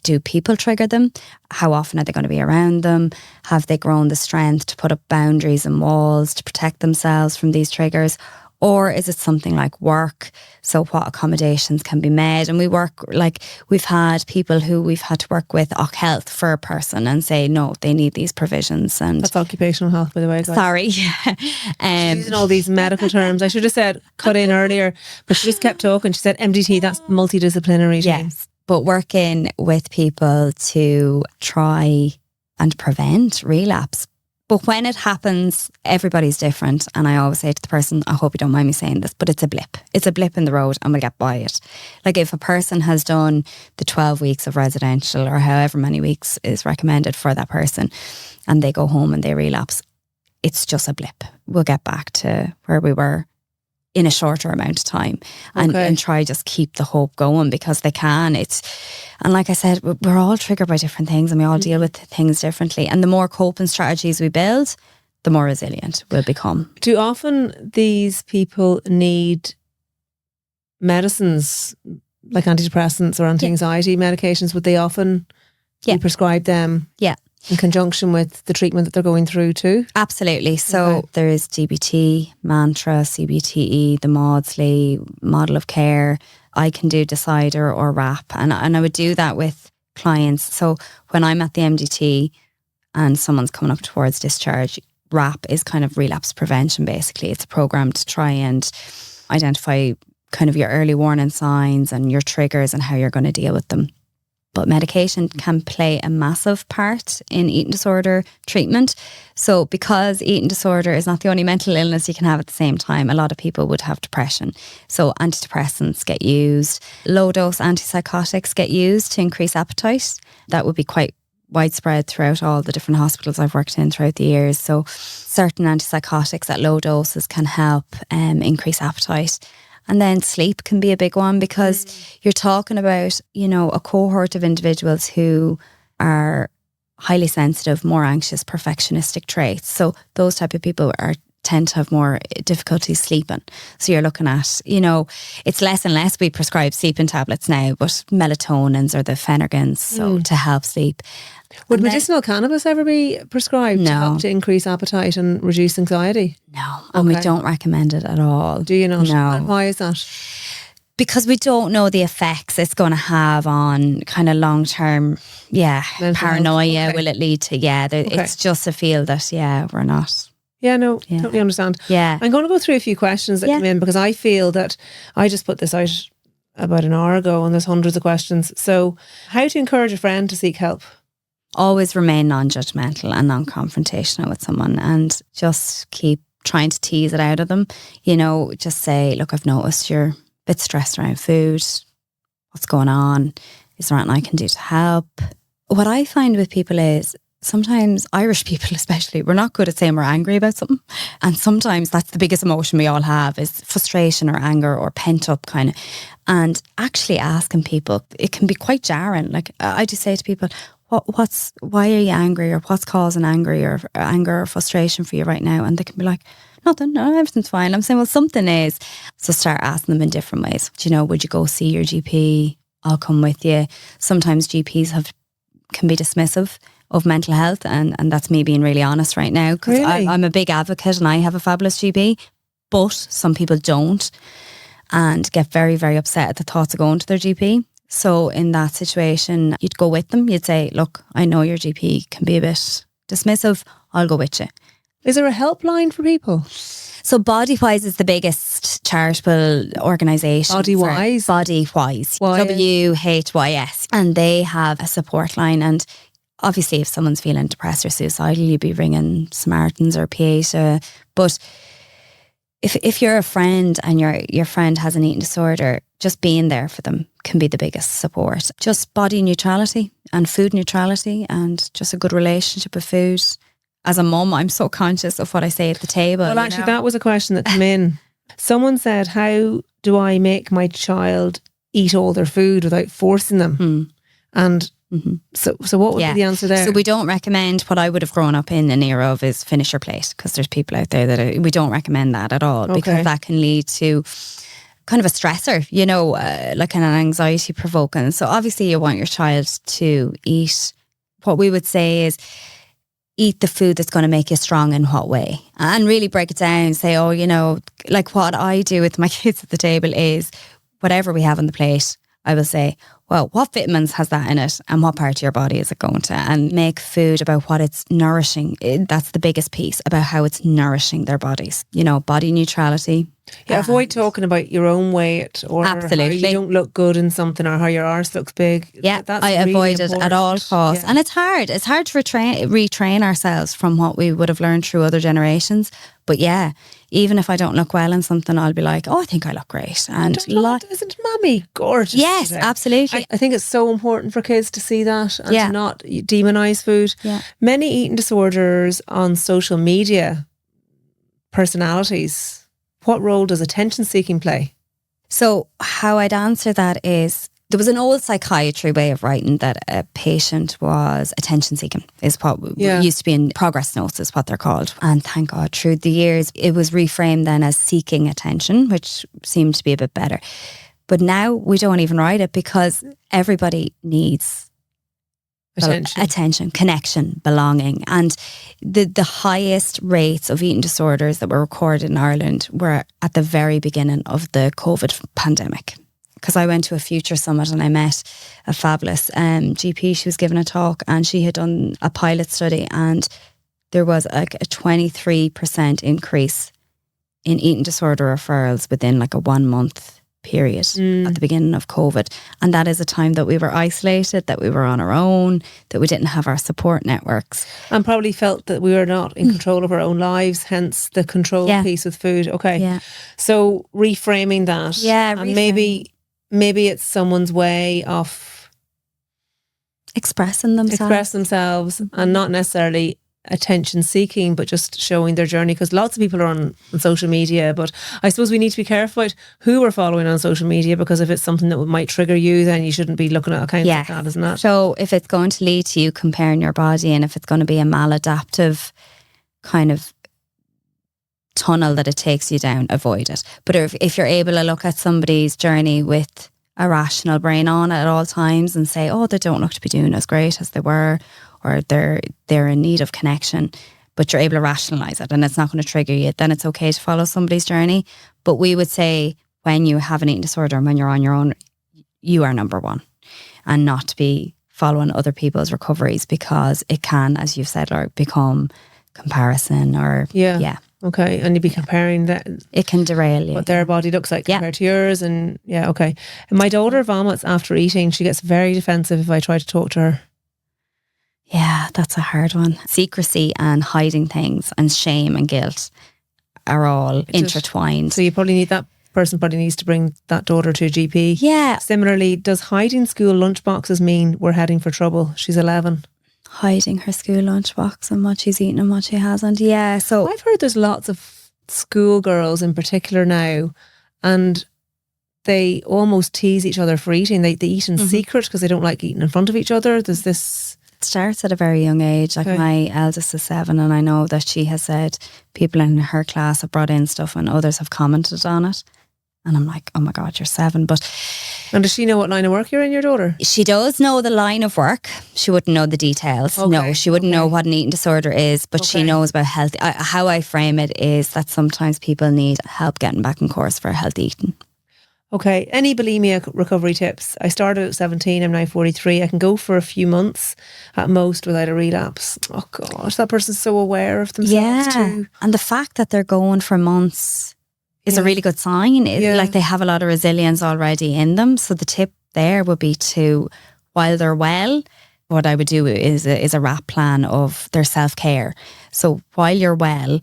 do people trigger them? How often are they going to be around them? Have they grown the strength to put up boundaries and walls to protect themselves from these triggers? Or is it something like work? So what accommodations can be made? And we've had people who we've had to work with OC Health for a person and say, no, they need these provisions. And that's occupational health, by the way, guys. Sorry. She's using all these medical terms. I should have said cut in earlier, but she just kept talking. She said MDT, that's multidisciplinary team. Yes, but working with people to try and prevent relapse But when it happens, everybody's different. And I always say to the person, I hope you don't mind me saying this, but it's a blip. It's a blip in the road and we'll get by it. Like if a person has done the 12 weeks of residential or however many weeks is recommended for that person and they go home and they relapse, it's just a blip. We'll get back to where we were in a shorter amount of time and try just keep the hope going because they can. And like I said, we're all triggered by different things and we all deal with things differently. And the more coping strategies we build, the more resilient we'll become. Do often these people need medicines like antidepressants or anti-anxiety medications? Would they often be prescribed them? Yeah. In conjunction with the treatment that they're going through too? Absolutely. So there is DBT, Mantra, CBTE, the Maudsley model of care. I can do Decider or RAP. And I would do that with clients. So when I'm at the MDT and someone's coming up towards discharge, RAP is kind of relapse prevention basically. It's a program to try and identify kind of your early warning signs and your triggers and how you're going to deal with them. But medication can play a massive part in eating disorder treatment. So because eating disorder is not the only mental illness you can have at the same time, a lot of people would have depression. So antidepressants get used. Low dose antipsychotics get used to increase appetite. That would be quite widespread throughout all the different hospitals I've worked in throughout the years. So certain antipsychotics at low doses can help increase appetite. And then sleep can be a big one because you're talking about, you know, a cohort of individuals who are highly sensitive, more anxious, perfectionistic traits. So those type of people tend to have more difficulty sleeping. So you're looking at, you know, it's less and less we prescribe sleeping tablets now, but melatonins or the Phenergans, so to help sleep. Would medicinal cannabis ever be prescribed to help to increase appetite and reduce anxiety? No, and we don't recommend it at all. Do you not? No. And why is that? Because we don't know the effects it's going to have on kind of long-term, mental paranoia. health. Will it lead to, it's just a feel that, we're not. Yeah, no, totally understand. Yeah. I'm going to go through a few questions that come in because I feel that I just put this out about an hour ago and there's hundreds of questions. So how to encourage a friend to seek help? Always remain non-judgmental and non-confrontational with someone and just keep trying to tease it out of them. You know, just say, look, I've noticed you're a bit stressed around food. What's going on? Is there anything I can do to help? What I find with people is sometimes Irish people especially, we're not good at saying we're angry about something. And sometimes that's the biggest emotion we all have is frustration or anger or pent up kind of. And actually asking people, it can be quite jarring. Like I just say to people, why are you angry or what's causing anger or frustration for you right now? And they can be like, nothing, no, everything's fine. I'm saying, well, something is. So start asking them in different ways. Do you know, would you go see your GP? I'll come with you. Sometimes GPs can be dismissive of mental health and that's me being really honest right now because I'm a big advocate and I have a fabulous GP, but some people don't and get very, very upset at the thoughts of going to their GP. So in that situation, you'd go with them. You'd say, look, I know your GP can be a bit dismissive. I'll go with you. Is there a helpline for people? So Bodywise is the biggest charitable organisation. Bodywise? Bodywise. WHYS. And they have a support line. And obviously if someone's feeling depressed or suicidal, you'd be ringing Samaritans or Pieta. But if you're a friend and your friend has an eating disorder, just being there for them can be the biggest support. Just body neutrality and food neutrality and just a good relationship with food. As a mum, I'm so conscious of what I say at the table. Well, actually, that was a question that came in. Someone said, how do I make my child eat all their food without forcing them? And so what would be the answer there? So we don't recommend what I would have grown up in an era of is finish your plate, because there's people out there that we don't recommend that at all, because that can lead to kind of a stressor, you know, like an anxiety provoking. So obviously you want your child to eat, what we would say is eat the food that's going to make you strong in what way, and really break it down and say, oh, you know, like what I do with my kids at the table is whatever we have on the plate, I will say, well, what vitamins has that in it and what part of your body is it going to? And make food about what it's nourishing. That's the biggest piece, about how it's nourishing their bodies. You know, body neutrality. Yeah, avoid talking about your own weight or absolutely. how you don't look good in something or how your arse looks big. Yeah, that's I really avoid it important. at all costs. Yeah. And it's hard. It's hard to retrain ourselves from what we would have learned through other generations. But yeah, even if I don't look well in something, I'll be like, oh, I think I look great. And isn't Mommy gorgeous? Yes, today? absolutely. I think it's so important for kids to see that and Yeah. to not demonise food. Yeah. Many eating disorders on social media, personalities, what role does attention seeking play? So how I'd answer that is, there was an old psychiatry way of writing that a patient was attention seeking, is what used to be in progress notes, is what they're called. And thank God, through the years, it was reframed then as seeking attention, which seemed to be a bit better. But now we don't even write it because everybody needs attention, connection, belonging. And the highest rates of eating disorders that were recorded in Ireland were at the very beginning of the COVID pandemic. Because I went to a Future Summit and I met a fabulous GP. She was giving a talk and she had done a pilot study, and there was like a 23% increase in eating disorder referrals within like a 1 month period at the beginning of COVID. And that is a time that we were isolated, that we were on our own, that we didn't have our support networks. And probably felt that we were not in control of our own lives, hence the control piece with food. Okay. Yeah. So reframing that. Yeah. And maybe it's someone's way of expressing themselves and not necessarily attention seeking, but just showing their journey, because lots of people are on social media. But I suppose we need to be careful about who we're following on social media, because if it's something that might trigger you, then you shouldn't be looking at accounts like that, isn't it? So if it's going to lead to you comparing your body, and if it's going to be a maladaptive kind of tunnel that it takes you down, avoid it. But if you're able to look at somebody's journey with a rational brain on at all times and say, oh, they don't look to be doing as great as they were, or they're in need of connection, but you're able to rationalise it and it's not going to trigger you, then it's okay to follow somebody's journey. But we would say, when you have an eating disorder and when you're on your own, you are number one, and not to be following other people's recoveries, because it can, as you've said, Laura, become comparison or okay, and you'd be comparing that. It can derail you. What their body looks like compared to yours. And okay. And my daughter vomits after eating. She gets very defensive if I try to talk to her. Yeah, that's a hard one. Secrecy and hiding things and shame and guilt are all intertwined. So you probably need, that person probably needs to bring that daughter to a GP. Yeah. Similarly, does hiding school lunchboxes mean we're heading for trouble? She's 11. Hiding her school lunchbox and what she's eaten and what she hasn't. Yeah, so I've heard there's lots of schoolgirls in particular now, and they almost tease each other for eating. They eat in secret because they don't like eating in front of each other. There's this... It starts at a very young age. Like my eldest is 7, and I know that she has said people in her class have brought in stuff and others have commented on it. And I'm like, oh my God, you're 7. And does she know what line of work you're in, your daughter? She does know the line of work. She wouldn't know the details. Okay. No, she wouldn't know what an eating disorder is, but she knows about health. How I frame it is that sometimes people need help getting back on course for healthy eating. Okay. Any bulimia recovery tips? I started at 17, I'm now 43. I can go for a few months at most without a relapse. Oh gosh, that person's so aware of themselves too. And the fact that they're going for months is a really good sign. Like they have a lot of resilience already in them. So the tip there would be to, while they're well, what I would do is a wrap plan of their self-care. So while you're well,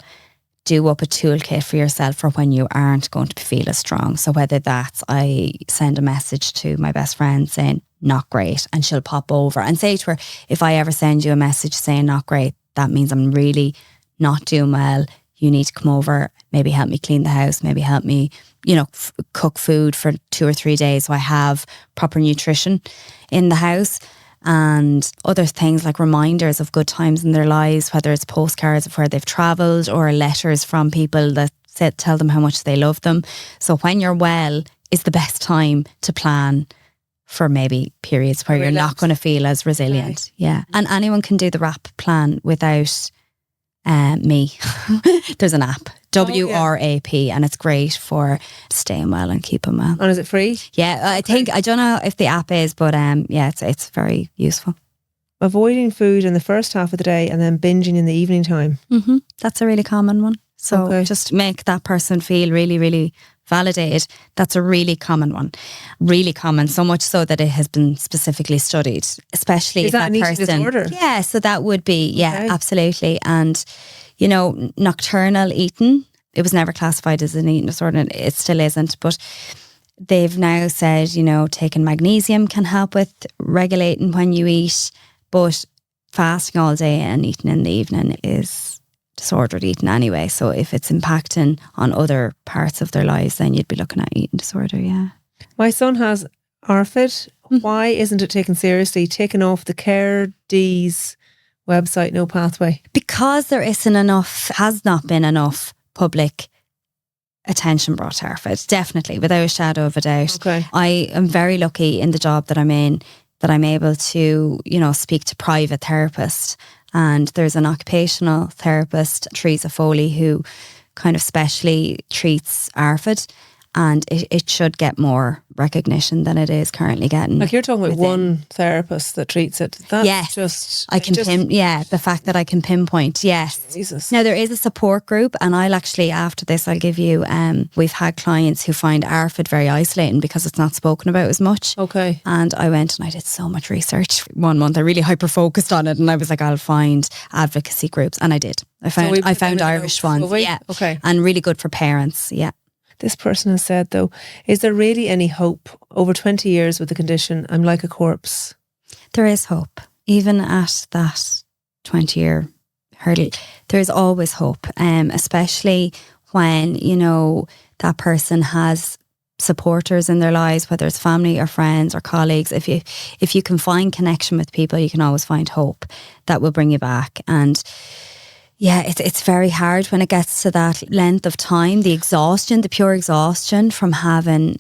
do up a toolkit for yourself for when you aren't going to feel as strong. So whether that's, I send a message to my best friend saying, not great, and she'll pop over and say to her, if I ever send you a message saying not great, that means I'm really not doing well. You need to come over, maybe help me clean the house, maybe help me, cook food for 2 or 3 days so I have proper nutrition in the house. And other things like reminders of good times in their lives, whether it's postcards of where they've travelled or letters from people that tell them how much they love them. So when you're well is the best time to plan for maybe periods where you're not going to feel as resilient. Right. Yeah. And anyone can do the wrap plan without me. There's an app WRAP, and it's great for staying well and keeping well. And is it free? Yeah, I think, I don't know if the app is, but yeah, it's very useful. Avoiding food in the first half of the day and then binging in the evening time. Mm-hmm. That's a really common one. So just make that person feel really, really validated. That's a really common one. Really common, so much so that it has been specifically studied, especially if that person... disorder? Yeah, so that would be, absolutely. And, you know, nocturnal eating, it was never classified as an eating disorder, and it still isn't, but they've now said, you know, taking magnesium can help with regulating when you eat, but fasting all day and eating in the evening is disordered eating anyway. So if it's impacting on other parts of their lives, then you'd be looking at eating disorder, yeah. My son has ARFID. Why isn't it taken seriously? Taken off the Care D's website, no pathway? Because there has not been enough public attention brought to ARFID, definitely, without a shadow of a doubt. Okay. I am very lucky in the job that I'm in, that I'm able to, you know, speak to private therapists. And there's an occupational therapist, Teresa Foley, who kind of specially treats ARFID, and it should get more recognition than it is currently getting. Like you're talking about one therapist that treats it. That's the fact that I can pinpoint, yes. Jesus. Now there is a support group, and I'll actually, after this, I'll give you, we've had clients who find ARFID very isolating because it's not spoken about as much. Okay. And I went and I did so much research. 1 month I really hyper-focused on it, and I was like, I'll find advocacy groups, and I did. I found Irish ones. Yeah. Okay. And really good for parents, yeah. This person has said, though, is there really any hope? Over 20 years with the condition, I'm like a corpse. There is hope. Even at that 20-year hurdle, there is always hope, especially when, you know, that person has supporters in their lives, whether it's family or friends or colleagues. If you can find connection with people, you can always find hope that will bring you back. And yeah, it's very hard when it gets to that length of time, the exhaustion, the pure exhaustion from having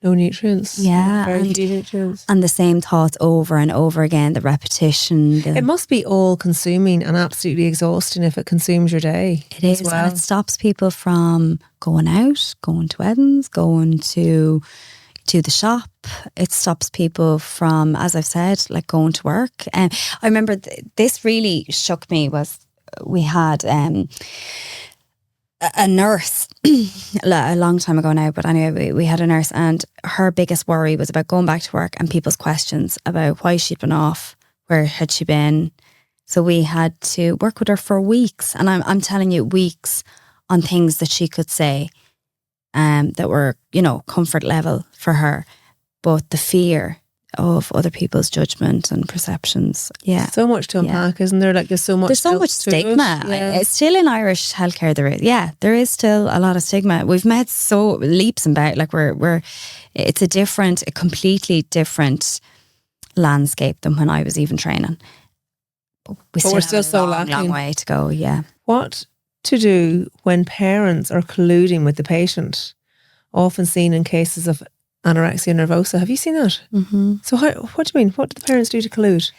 no nutrients. Yeah. Very few nutrients. And the same thoughts over and over again, the repetition. It must be all consuming and absolutely exhausting if it consumes your day. It is. Well. And it stops people from going out, going to weddings, going to the shop. It stops people from, as I've said, like going to work. And I remember this really shook me was, we had a nurse a long time ago now, but anyway, we had a nurse, and her biggest worry was about going back to work and people's questions about why she'd been off, where had she been. So we had to work with her for weeks, and I'm telling you, weeks on things that she could say that were, you know, comfort level for her, but the fear of other people's judgment and perceptions. Yeah. So much to unpack, isn't there? Like there's so much stigma. Yeah. It's still in Irish healthcare there is still a lot of stigma. We've made so leaps and bounds, like it's a completely different landscape than when I was even training. But we're still so lacking. Long way to go, yeah. What to do when parents are colluding with the patient? Often seen in cases of anorexia nervosa. Have you seen that? Mm-hmm. So what do you mean? What do the parents do to collude?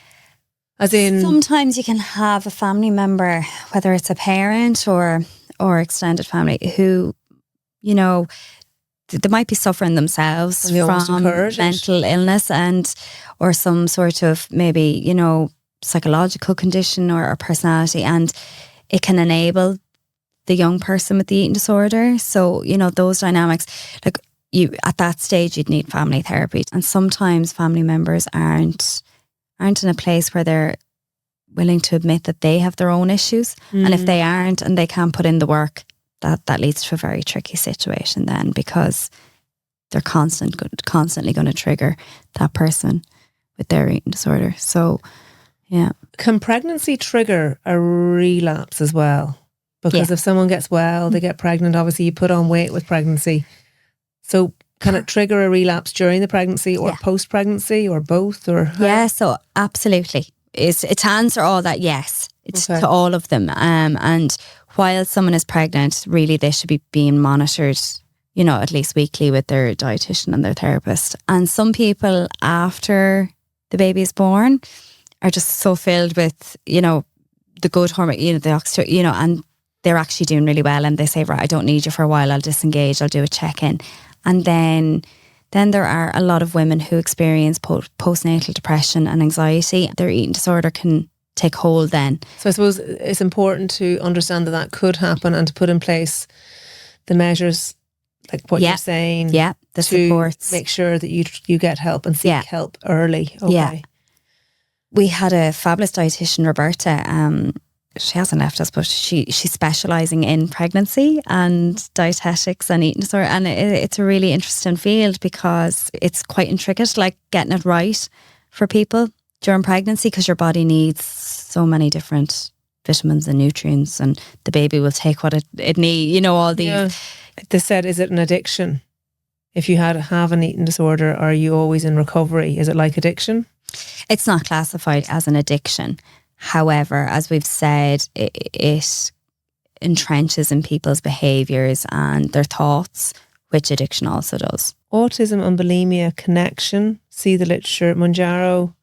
As in, sometimes you can have a family member, whether it's a parent or extended family, who, you know, they might be suffering themselves from mental illness or some sort of maybe, you know, psychological condition or personality, and it can enable the young person with the eating disorder. So, you know, those dynamics, like, at that stage, you'd need family therapy. And sometimes family members aren't in a place where they're willing to admit that they have their own issues. And if they aren't and they can't put in the work, that leads to a very tricky situation then, because they're constantly going to trigger that person with their eating disorder. So, yeah. Can pregnancy trigger a relapse as well? Because if someone gets well, they get pregnant, obviously you put on weight with pregnancy. So can it trigger a relapse during the pregnancy or post-pregnancy or both? Or yeah, so absolutely. It's to answer all that, yes. It's to all of them. And while someone is pregnant, really they should be being monitored, you know, at least weekly with their dietitian and their therapist. And some people after the baby is born are just so filled with, you know, the good hormone, you know, the oxytocin, you know, and they're actually doing really well and they say, right, I don't need you for a while, I'll disengage, I'll do a check-in. And then there are a lot of women who experience postnatal depression and anxiety. Their eating disorder can take hold then. So I suppose it's important to understand that could happen and to put in place the measures, like what you're saying. Yeah, the supports. Make sure that you get help and seek help early. Okay. Yeah. We had a fabulous dietitian, Roberta. She hasn't left us, but she's specialising in pregnancy and dietetics and eating disorder. And it's a really interesting field because it's quite intricate, like getting it right for people during pregnancy, because your body needs so many different vitamins and nutrients, and the baby will take what it needs, all these. Yeah. They said, is it an addiction? If you have an eating disorder, are you always in recovery? Is it like addiction? It's not classified as an addiction. However, as we've said, it entrenches in people's behaviours and their thoughts, which addiction also does. Autism and bulimia connection. See the literature. Mounjaro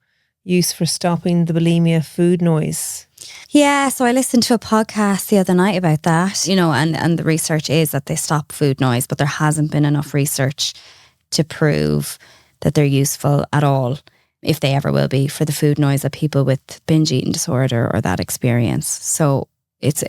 use for stopping the bulimia food noise. Yeah, so I listened to a podcast the other night about that, and the research is that they stop food noise, but there hasn't been enough research to prove that they're useful at all, if they ever will be, for the food noise that people with binge eating disorder or that experience. So it's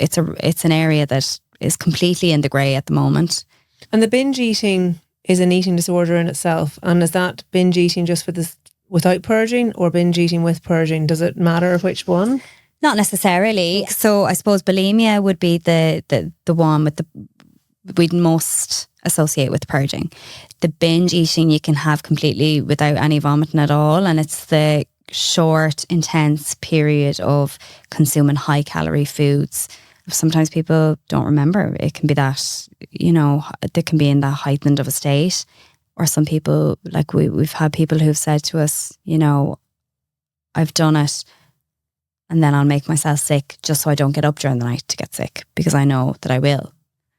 an area that is completely in the grey at the moment. And the binge eating is an eating disorder in itself. And is that binge eating just for this without purging or binge eating with purging? Does it matter which one? Not necessarily. So I suppose bulimia would be the one we'd most associate with purging. The binge eating you can have completely without any vomiting at all, and it's the short, intense period of consuming high calorie foods. Sometimes people don't remember. It can be that, they can be in that heightened of a state. Or some people, like we've had people who've said to us, I've done it and then I'll make myself sick just so I don't get up during the night to get sick, because I know that I will.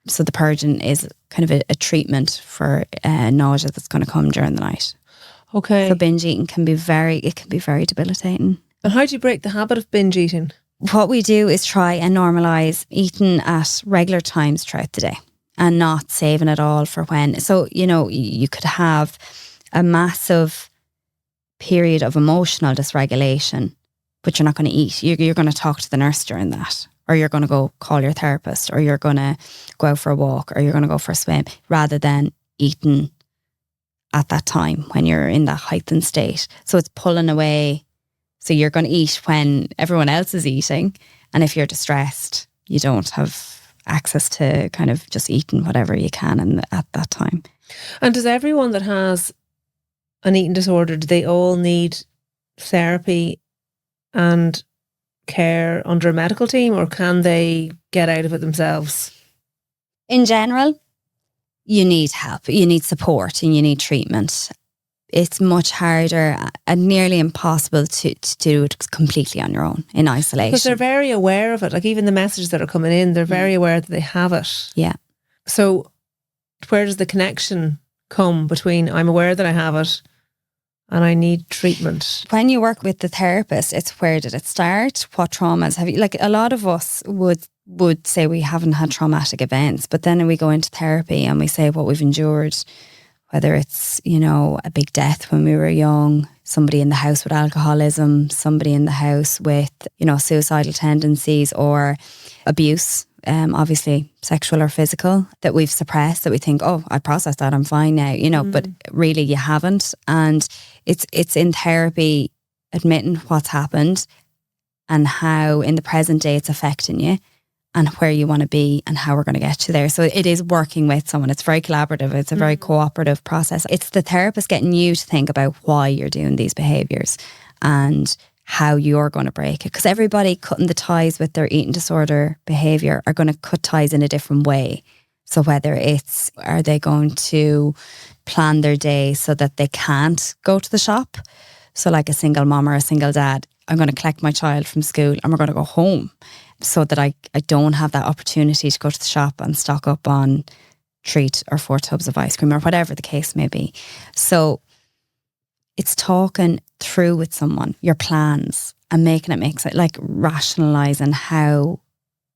So the purging is kind of a treatment for nausea that's going to come during the night. Okay. So binge eating can be very debilitating. And how do you break the habit of binge eating? What we do is try and normalise eating at regular times throughout the day and not saving it all for when. So, you could have a massive period of emotional dysregulation, but you're not going to eat. You're going to talk to the nurse during that, or you're going to go call your therapist, or you're going to go out for a walk, or you're going to go for a swim, rather than eating at that time when you're in that heightened state. So it's pulling away. So you're going to eat when everyone else is eating. And if you're distressed, you don't have access to kind of just eating whatever you can at that time. And does everyone that has an eating disorder, do they all need therapy and care under a medical team, or can they get out of it themselves? In general, you need help, you need support, and you need treatment. It's much harder and nearly impossible to do it completely on your own in isolation. Because they're very aware of it. Like even the messages that are coming in, they're very aware that they have it. Yeah. So where does the connection come between I'm aware that I have it and I need treatment? When you work with the therapist, it's where did it start? What traumas have you? Like a lot of us would say we haven't had traumatic events, but then we go into therapy and we say what we've endured, whether it's, a big death when we were young, somebody in the house with alcoholism, somebody in the house with, suicidal tendencies or abuse, obviously sexual or physical, that we've suppressed, that we think, oh, I processed that, I'm fine now, but really you haven't. And it's in therapy admitting what's happened and how in the present day it's affecting you and where you want to be and how we're going to get you there. So it is working with someone. It's very collaborative. It's a very cooperative process. It's the therapist getting you to think about why you're doing these behaviours and how you're going to break it. Because everybody cutting the ties with their eating disorder behaviour are going to cut ties in a different way. So whether it's, are they going to plan their day so that they can't go to the shop? So like a single mom or a single dad, I'm going to collect my child from school and we're going to go home, so that I don't have that opportunity to go to the shop and stock up on treat or 4 tubs of ice cream or whatever the case may be. So it's talking through with someone your plans and making it make sense, like rationalising how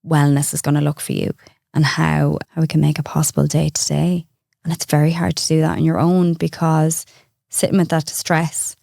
wellness is going to look for you and how we can make it possible day to day. And it's very hard to do that on your own, because sitting with that distress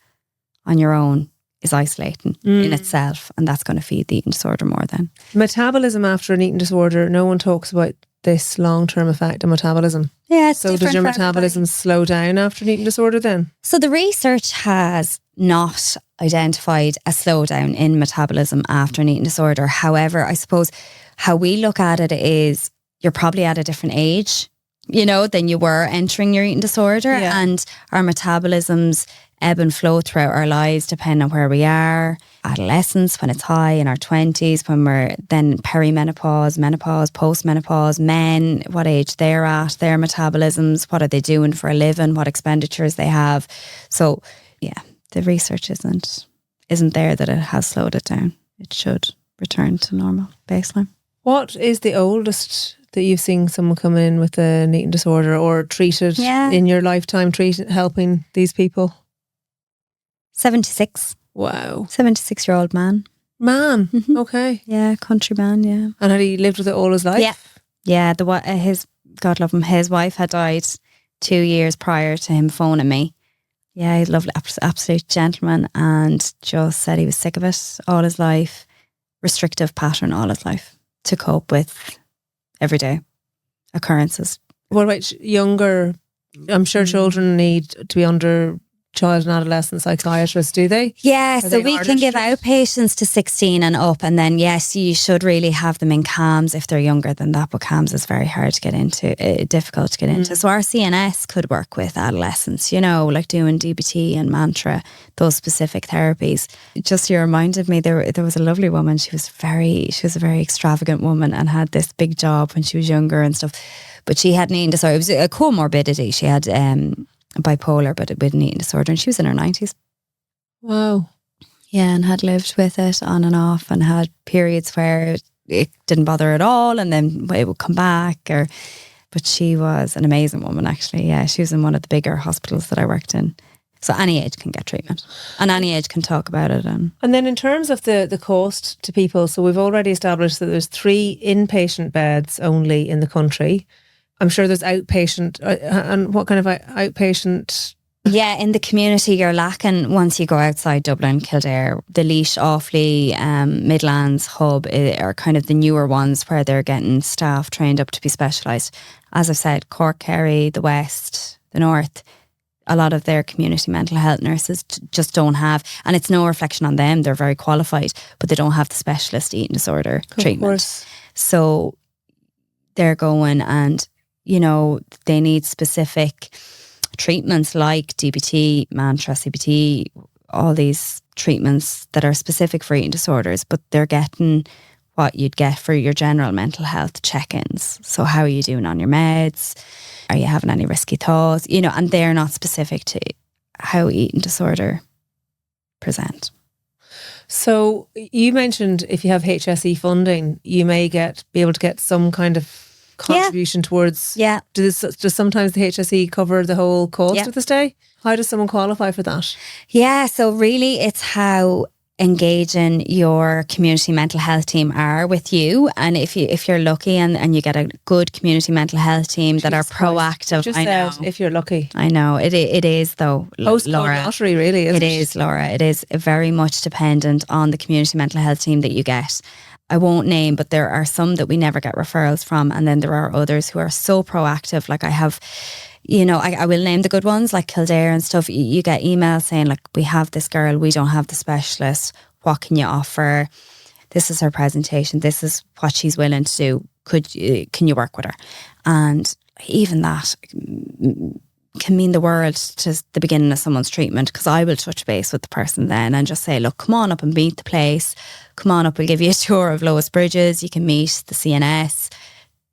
on your own is isolating in itself, and that's going to feed the eating disorder more then. Metabolism after an eating disorder, no one talks about this long-term effect on metabolism. Yeah, it's so does your metabolism slow down after an eating disorder then? So the research has not identified a slowdown in metabolism after an eating disorder. However, I suppose how we look at it is you're probably at a different age, than you were entering your eating disorder. Yeah. And our metabolisms ebb and flow throughout our lives depending on where we are. Adolescence, when it's high, in our 20s, when we're then perimenopause, menopause, postmenopause, men, what age they're at, their metabolisms, what are they doing for a living, what expenditures they have. So yeah, the research isn't there that it has slowed it down. It should return to normal baseline. What is the oldest that you've seen someone come in with an eating disorder or treated in your lifetime, helping these people? 76. Wow. 76-year-old man. Man? Mm-hmm. Okay. Yeah, country man, yeah. And had he lived with it all his life? Yeah. Yeah, God love him, his wife had died 2 years prior to him phoning me. Yeah, he's a lovely, absolute gentleman, and just said he was sick of it all his life. Restrictive pattern all his life to cope with everyday occurrences. What about younger? I'm sure children need to be under child and adolescent psychiatrists, do they? Yeah, so we can give outpatients to 16 and up, and then yes, you should really have them in CAMS if they're younger than that, but CAMS is very hard to get into, difficult to get into. So our CNS could work with adolescents, like doing DBT and mantra, those specific therapies. Just you reminded me, there was a lovely woman, she was a very extravagant woman and had this big job when she was younger and stuff, but she had an eating disorder. It was a comorbidity. She had bipolar, but with an eating disorder, and she was in her 90s. Wow. Yeah, and had lived with it on and off, and had periods where it didn't bother her at all, and then it would come back. But she was an amazing woman, actually. Yeah, she was in one of the bigger hospitals that I worked in. So any age can get treatment, and any age can talk about it. And then in terms of the cost to people, so we've already established that there's 3 inpatient beds only in the country. I'm sure there's outpatient, and what kind of outpatient? Yeah, in the community you're lacking once you go outside Dublin, Kildare. The Laois, Offaly, Midlands, Hub are kind of the newer ones where they're getting staff trained up to be specialised. As I've said, Cork, Kerry, the West, the North, a lot of their community mental health nurses just don't have, and it's no reflection on them, they're very qualified, but they don't have the specialist eating disorder treatment. So they're going and they need specific treatments like DBT, mantra, CBT, all these treatments that are specific for eating disorders, but they're getting what you'd get for your general mental health check-ins. So how are you doing on your meds? Are you having any risky thoughts? And they're not specific to how eating disorder present. So you mentioned if you have HSE funding, you may be able to get some kind of contribution towards. Yeah. Does sometimes the HSE cover the whole cost of the stay? How does someone qualify for that? Yeah, so really it's how engaging your community mental health team are with you, and if you're lucky and you get a good community mental health team that are proactive. Just said if you're lucky. I know it is though, Laura. Lottery, really, isn't it? It is, Laura. It is very much dependent on the community mental health team that you get. I won't name, but there are some that we never get referrals from, and then there are others who are so proactive. Like I have, I will name the good ones like Kildare and stuff. You get emails saying like, we have this girl, we don't have the specialist, what can you offer? This is her presentation, this is what she's willing to do, can you work with her? And even that can mean the world to the beginning of someone's treatment, because I will touch base with the person then and just say, look, come on up and meet the place, come on up, we'll give you a tour of Lois Bridges, you can meet the CNS,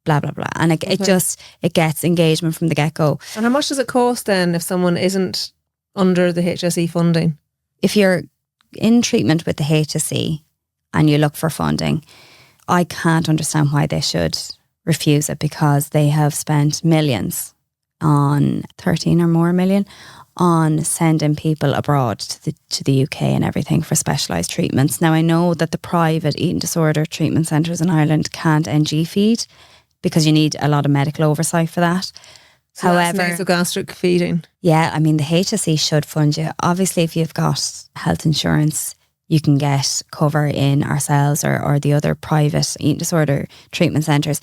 blah blah blah, and it gets engagement from the get-go. And how much does it cost then if someone isn't under the HSE funding? If you're in treatment with the HSE and you look for funding, I can't understand why they should refuse it, because they have spent millions on 13 or more million on sending people abroad to the UK and everything for specialised treatments. Now, I know that the private eating disorder treatment centres in Ireland can't NG feed because you need a lot of medical oversight for that. So However, that's nasogastric feeding. yeah, I mean, the HSE should fund you. Obviously, if you've got health insurance, you can get cover in ourselves or the other private eating disorder treatment centres.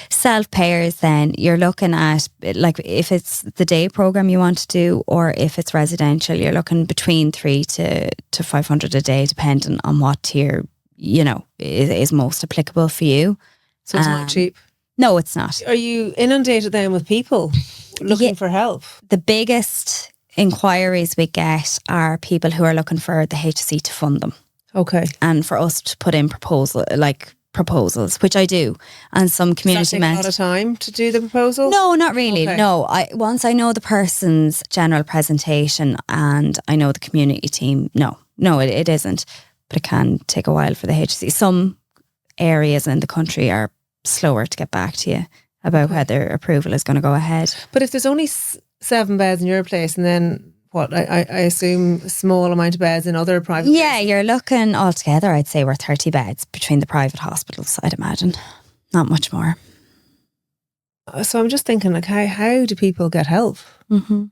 Self-payers, then you're looking at, like, if it's the day programme you want to do or if it's residential, you're looking between 300 to 500 a day, depending on what tier, you know, is most applicable for you. So it's not cheap. No, it's not. Are you inundated then with people looking for help? The biggest inquiries we get are people who are looking for the HSE to fund them. Okay. And for us to put in proposals, which I do. And some community Does that take a lot of time to do the proposal? No, not really. Okay. No, once I know the person's general presentation and I know the community team, no, it isn't. But it can take a while for the HSE. Some areas in the country are slower to get back to you about whether approval is going to go ahead. But if there's only 7 beds in your place and then what, I assume a small amount of beds in other private Yeah, places. you're looking altogether, I'd say we're 30 beds between the private hospitals, I'd imagine. Not much more. So I'm just thinking, like, how do people get help? Mm-hmm.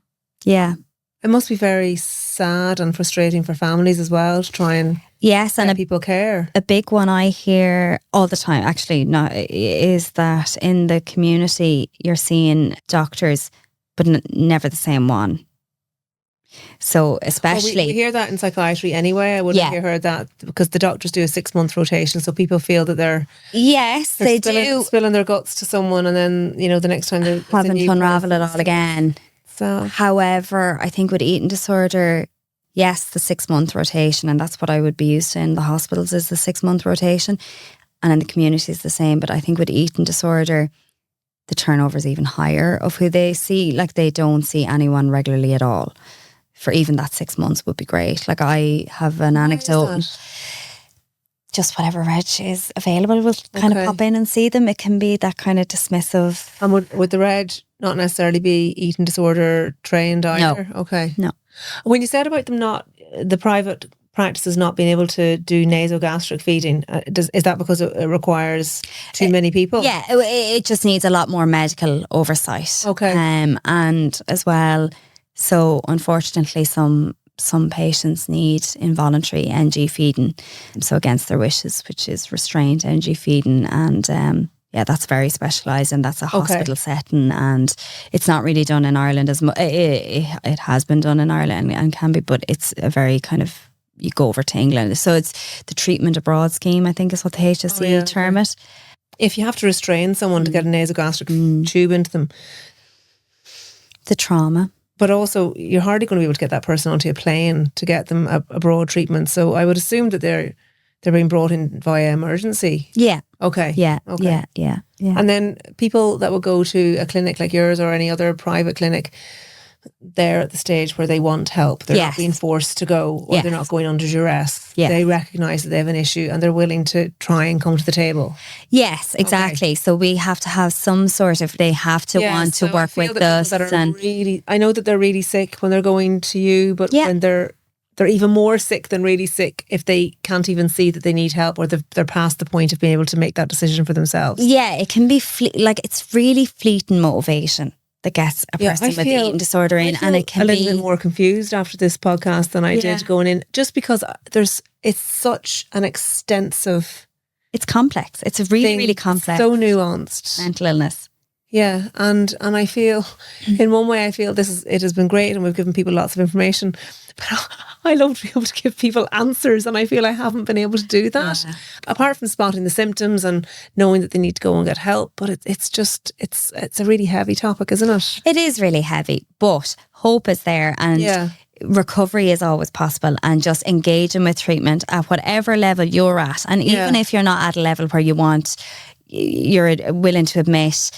Yeah. It must be very sad and frustrating for families as well to try and Yes, and get people care. a big one I hear all the time, actually, is that in the community you're seeing doctors, but never the same one. So especially... we hear that in psychiatry anyway. I wouldn't have heard that because the doctors do a 6-month rotation, so people feel that they're spilling their guts to someone, and then, you know, the next time they're having to unravel it all again. So, however, I think with eating disorder, yes, the 6-month rotation, and that's what I would be used to in the hospitals, is the 6-month rotation, and in the community is the same. But I think with eating disorder, the turnover is even higher of who they see. Like, they don't see anyone regularly at all. For even that 6 months would be great. Like, I have an anecdote. Just whatever reg is available will kind of pop in and see them. It can be that kind of dismissive. And would the reg not necessarily be eating disorder trained either? No. Okay. No. When you said about them the private practices not being able to do nasogastric feeding, is that because it requires too many people? Yeah, it just needs a lot more medical oversight. Okay. And as well, so unfortunately some patients need involuntary NG feeding, so against their wishes, which is restrained NG feeding, and that's very specialised, and that's a hospital setting, and it's not really done in Ireland as much. It has been done in Ireland and can be, but it's a very kind of, you go over to England. So it's the treatment abroad scheme, I think is what the HSE term it. If you have to restrain someone to get a nasogastric tube into them, the trauma. But also, you're hardly going to be able to get that person onto a plane to get them a broad treatment. So I would assume that they're being brought in via emergency. Yeah. Okay. Yeah. Okay. Yeah. And then people that will go to a clinic like yours or any other private clinic, they're at the stage where they want help. They're not being forced to go, or they're not going under duress. Yeah. They recognise that they have an issue and they're willing to try and come to the table. Yes, exactly. Okay. So we have to have some sort of, they have to want to work with us. I know that they're really sick when they're going to you, but when they're even more sick than really sick if they can't even see that they need help, or they're past the point of being able to make that decision for themselves. Yeah, it can be it's really fleeting motivation that gets a person with eating disorder in, and it can be a little bit more confused after this podcast than I did going in, just because it's such an extensive, it's complex. It's a really complex, so nuanced mental illness. Yeah, and I feel, in one way, it has been great, and we've given people lots of information, but I love to be able to give people answers, and I feel I haven't been able to do that, apart from spotting the symptoms and knowing that they need to go and get help. But it's a really heavy topic, isn't it? It is really heavy, but hope is there, and recovery is always possible, and just engaging with treatment at whatever level you're at, and even if you're not at a level where you're willing to admit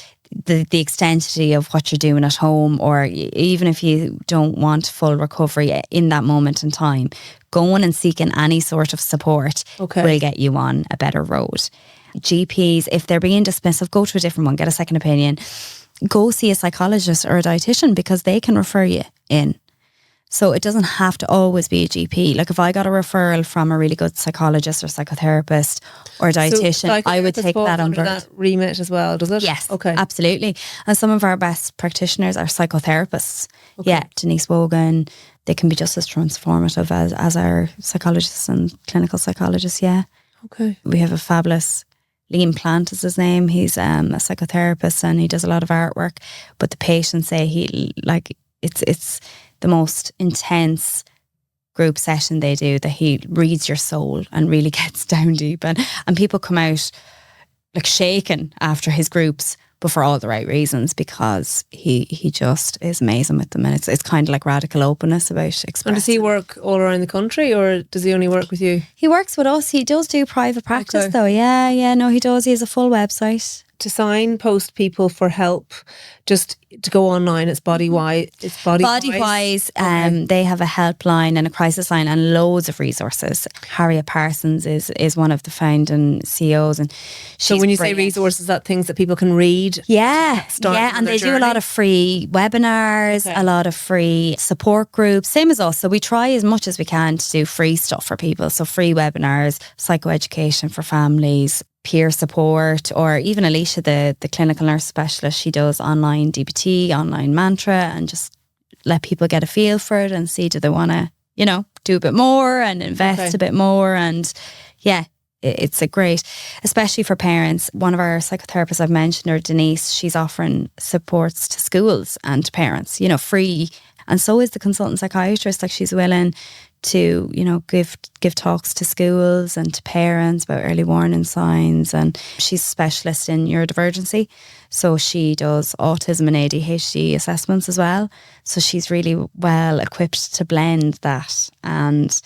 the extensity of what you're doing at home, or even if you don't want full recovery in that moment in time, going and seeking any sort of support will get you on a better road. GPs, if they're being dismissive, go to a different one, get a second opinion. go see a psychologist or a dietitian, because they can refer you in. So it doesn't have to always be a GP. Like if I got a referral from a really good psychologist or psychotherapist or a dietitian, I would take that under that remit as well, does it? Yes, okay, absolutely. And some of our best practitioners are psychotherapists. Okay. Yeah, Denise Wogan, they can be just as transformative as our psychologists and clinical psychologists, yeah. Okay. We have a fabulous, Liam Plant is his name. He's a psychotherapist and he does a lot of artwork. But the patients say it's the most intense group session they do, that he reads your soul and really gets down deep. And people come out like shaken after his groups, but for all the right reasons, because he just is amazing with them. And it's kind of like radical openness about expressing. And does he work all around the country, or does he only work with you? He works with us. He does do private practice though. Yeah, no, he does. He has a full website. To signpost people for help, just to go online, it's Bodywise. It's Bodywise. They have a helpline and a crisis line and loads of resources. Harriet Parsons is one of the founding CEOs, and so when you brilliant. say resources, that things that people can read. Yeah, and they do a lot of free webinars, a lot of free support groups, same as us. So we try as much as we can to do free stuff for people. So free webinars, psychoeducation for families, peer support, or even Alicia, the clinical nurse specialist, she does online DBT, online mantra, and just let people get a feel for it and see, do they want to, do a bit more and invest a bit more. And yeah, it's a great, especially for parents. One of our psychotherapists I've mentioned, her Denise, she's offering supports to schools and to parents, free. And so is the consultant psychiatrist. Like she's willing to, give talks to schools and to parents about early warning signs. And she's a specialist in neurodivergency. So she does autism and ADHD assessments as well. So she's really well equipped to blend that. And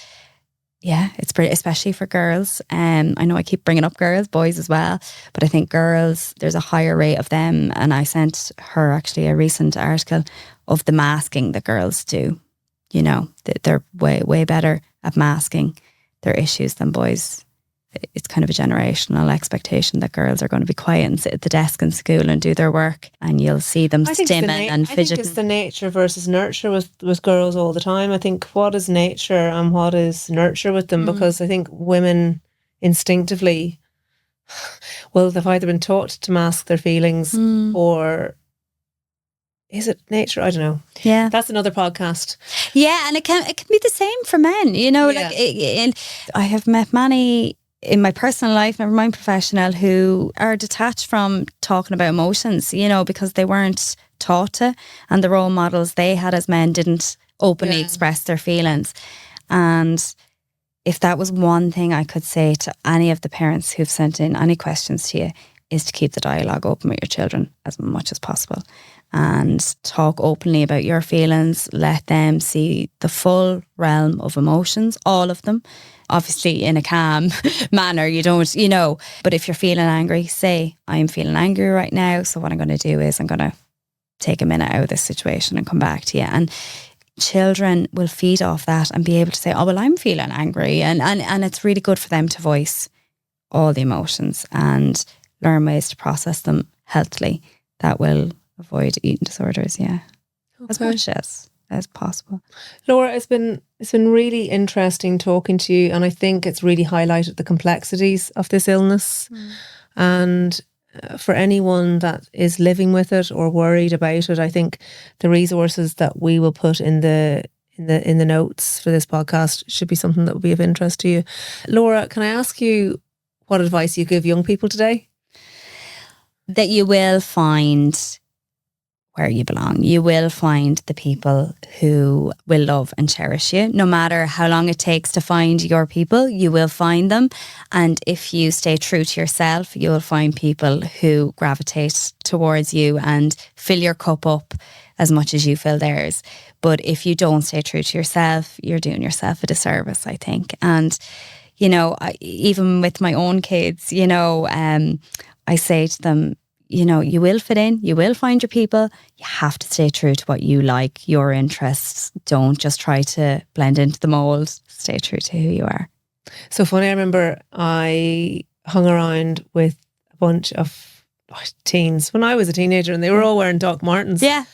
yeah, it's pretty, especially for girls. I know I keep bringing up girls, boys as well, but I think girls, there's a higher rate of them. And I sent her actually a recent article of the masking that girls do. They're way better at masking their issues than boys. It's kind of a generational expectation that girls are going to be quiet and sit at the desk in school and do their work, and you'll see them stimming and fidgeting. I think it's the nature versus nurture with girls all the time. I think what is nature and what is nurture with them, because I think women instinctively, well, they've either been taught to mask their feelings or... Is it nature? I don't know. Yeah, that's another podcast. Yeah, and it can be the same for men. I have met many in my personal life, never mind professional, who are detached from talking about emotions. Because they weren't taught to, and the role models they had as men didn't openly express their feelings. And if that was one thing I could say to any of the parents who've sent in any questions to you, is to keep the dialogue open with your children as much as possible. And talk openly about your feelings. Let them see the full realm of emotions, all of them. Obviously in a calm manner, you don't, but if you're feeling angry, say, I'm feeling angry right now. So what I'm going to do is I'm going to take a minute out of this situation and come back to you. And children will feed off that and be able to say, oh, well, I'm feeling angry. And it's really good for them to voice all the emotions and learn ways to process them healthily. That will avoid eating disorders, as much as possible. Laura, it's been really interesting talking to you, and I think it's really highlighted the complexities of this illness. And for anyone that is living with it or worried about it, I think the resources that we will put in the notes for this podcast should be something that will be of interest to you. Laura, can I ask you what advice you give young people today? That you will find where you belong. You will find the people who will love and cherish you. No matter how long it takes to find your people, you will find them. And if you stay true to yourself, you will find people who gravitate towards you and fill your cup up as much as you fill theirs. But if you don't stay true to yourself, you're doing yourself a disservice, I think. And, even with my own kids, I say to them, you will fit in, you will find your people. You have to stay true to what you like, your interests. Don't just try to blend into the mold. Stay true to who you are. So funny, I remember I hung around with a bunch of teens, when I was a teenager, and they were all wearing Doc Martens. Yeah.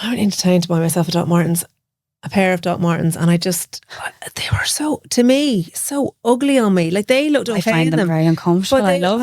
I went into town to buy myself a pair of Doc Martens, and they were to me, so ugly on me. Like, they looked okay. I find them very uncomfortable. I love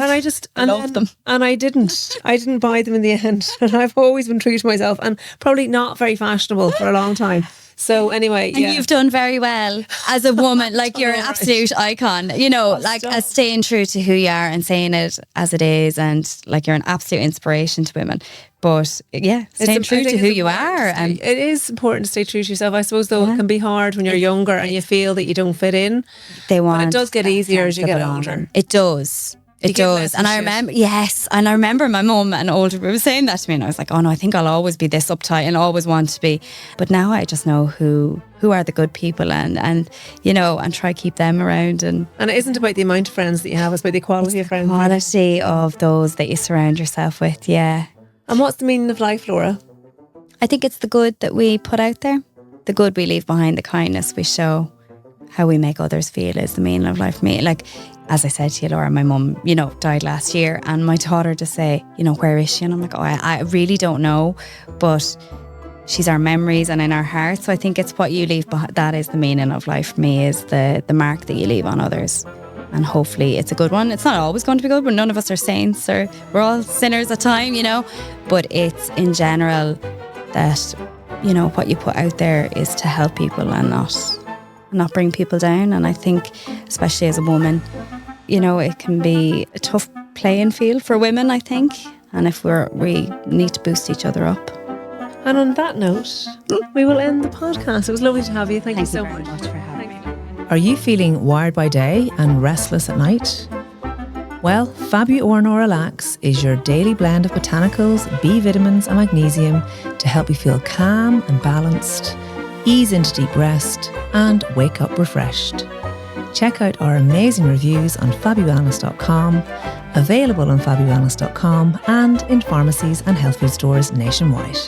them. And I didn't buy them in the end. And I've always been true to myself, and probably not very fashionable for a long time. So anyway, and you've done very well as a woman. Like, you're an absolute icon, as staying true to who you are and saying it as it is, and like, you're an absolute inspiration to women. But yeah, staying true to who you are. And it is important to stay true to yourself. I suppose, though, it can be hard when you're younger and you feel that you don't fit in. But it does get easier as you get older. It does. It does. And I remember my mum and older were saying that to me, and I was like, oh no, I think I'll always be this uptight and always want to be. But now I just know who are the good people, and try to keep them around. And it isn't about the amount of friends that you have, it's about the quality of friends. Quality of those that you surround yourself with, yeah. And what's the meaning of life, Laura? I think it's the good that we put out there, the good we leave behind, the kindness we show, how we make others feel is the meaning of life for me. Like, as I said to you, Laura, my mum, died last year, and my taught her to say, where is she? And I'm like, I really don't know, but she's our memories and in our hearts. So I think it's what you leave behind. That is the meaning of life for me, is the mark that you leave on others. And hopefully it's a good one. It's not always going to be good, but none of us are saints, or we're all sinners at time, But it's in general that, what you put out there is to help people and not bring people down. And I think, especially as a woman, it can be a tough playing field for women, I think. And if we need to boost each other up. And on that note, we will end the podcast. It was lovely to have you. Thank you so much for having me. Are you feeling wired by day and restless at night? Well, Fabu Relax is your daily blend of botanicals, B vitamins and magnesium to help you feel calm and balanced, ease into deep rest, and wake up refreshed. Check out our amazing reviews on fabulwellness.com, available on fabulwellness.com and in pharmacies and health food stores nationwide.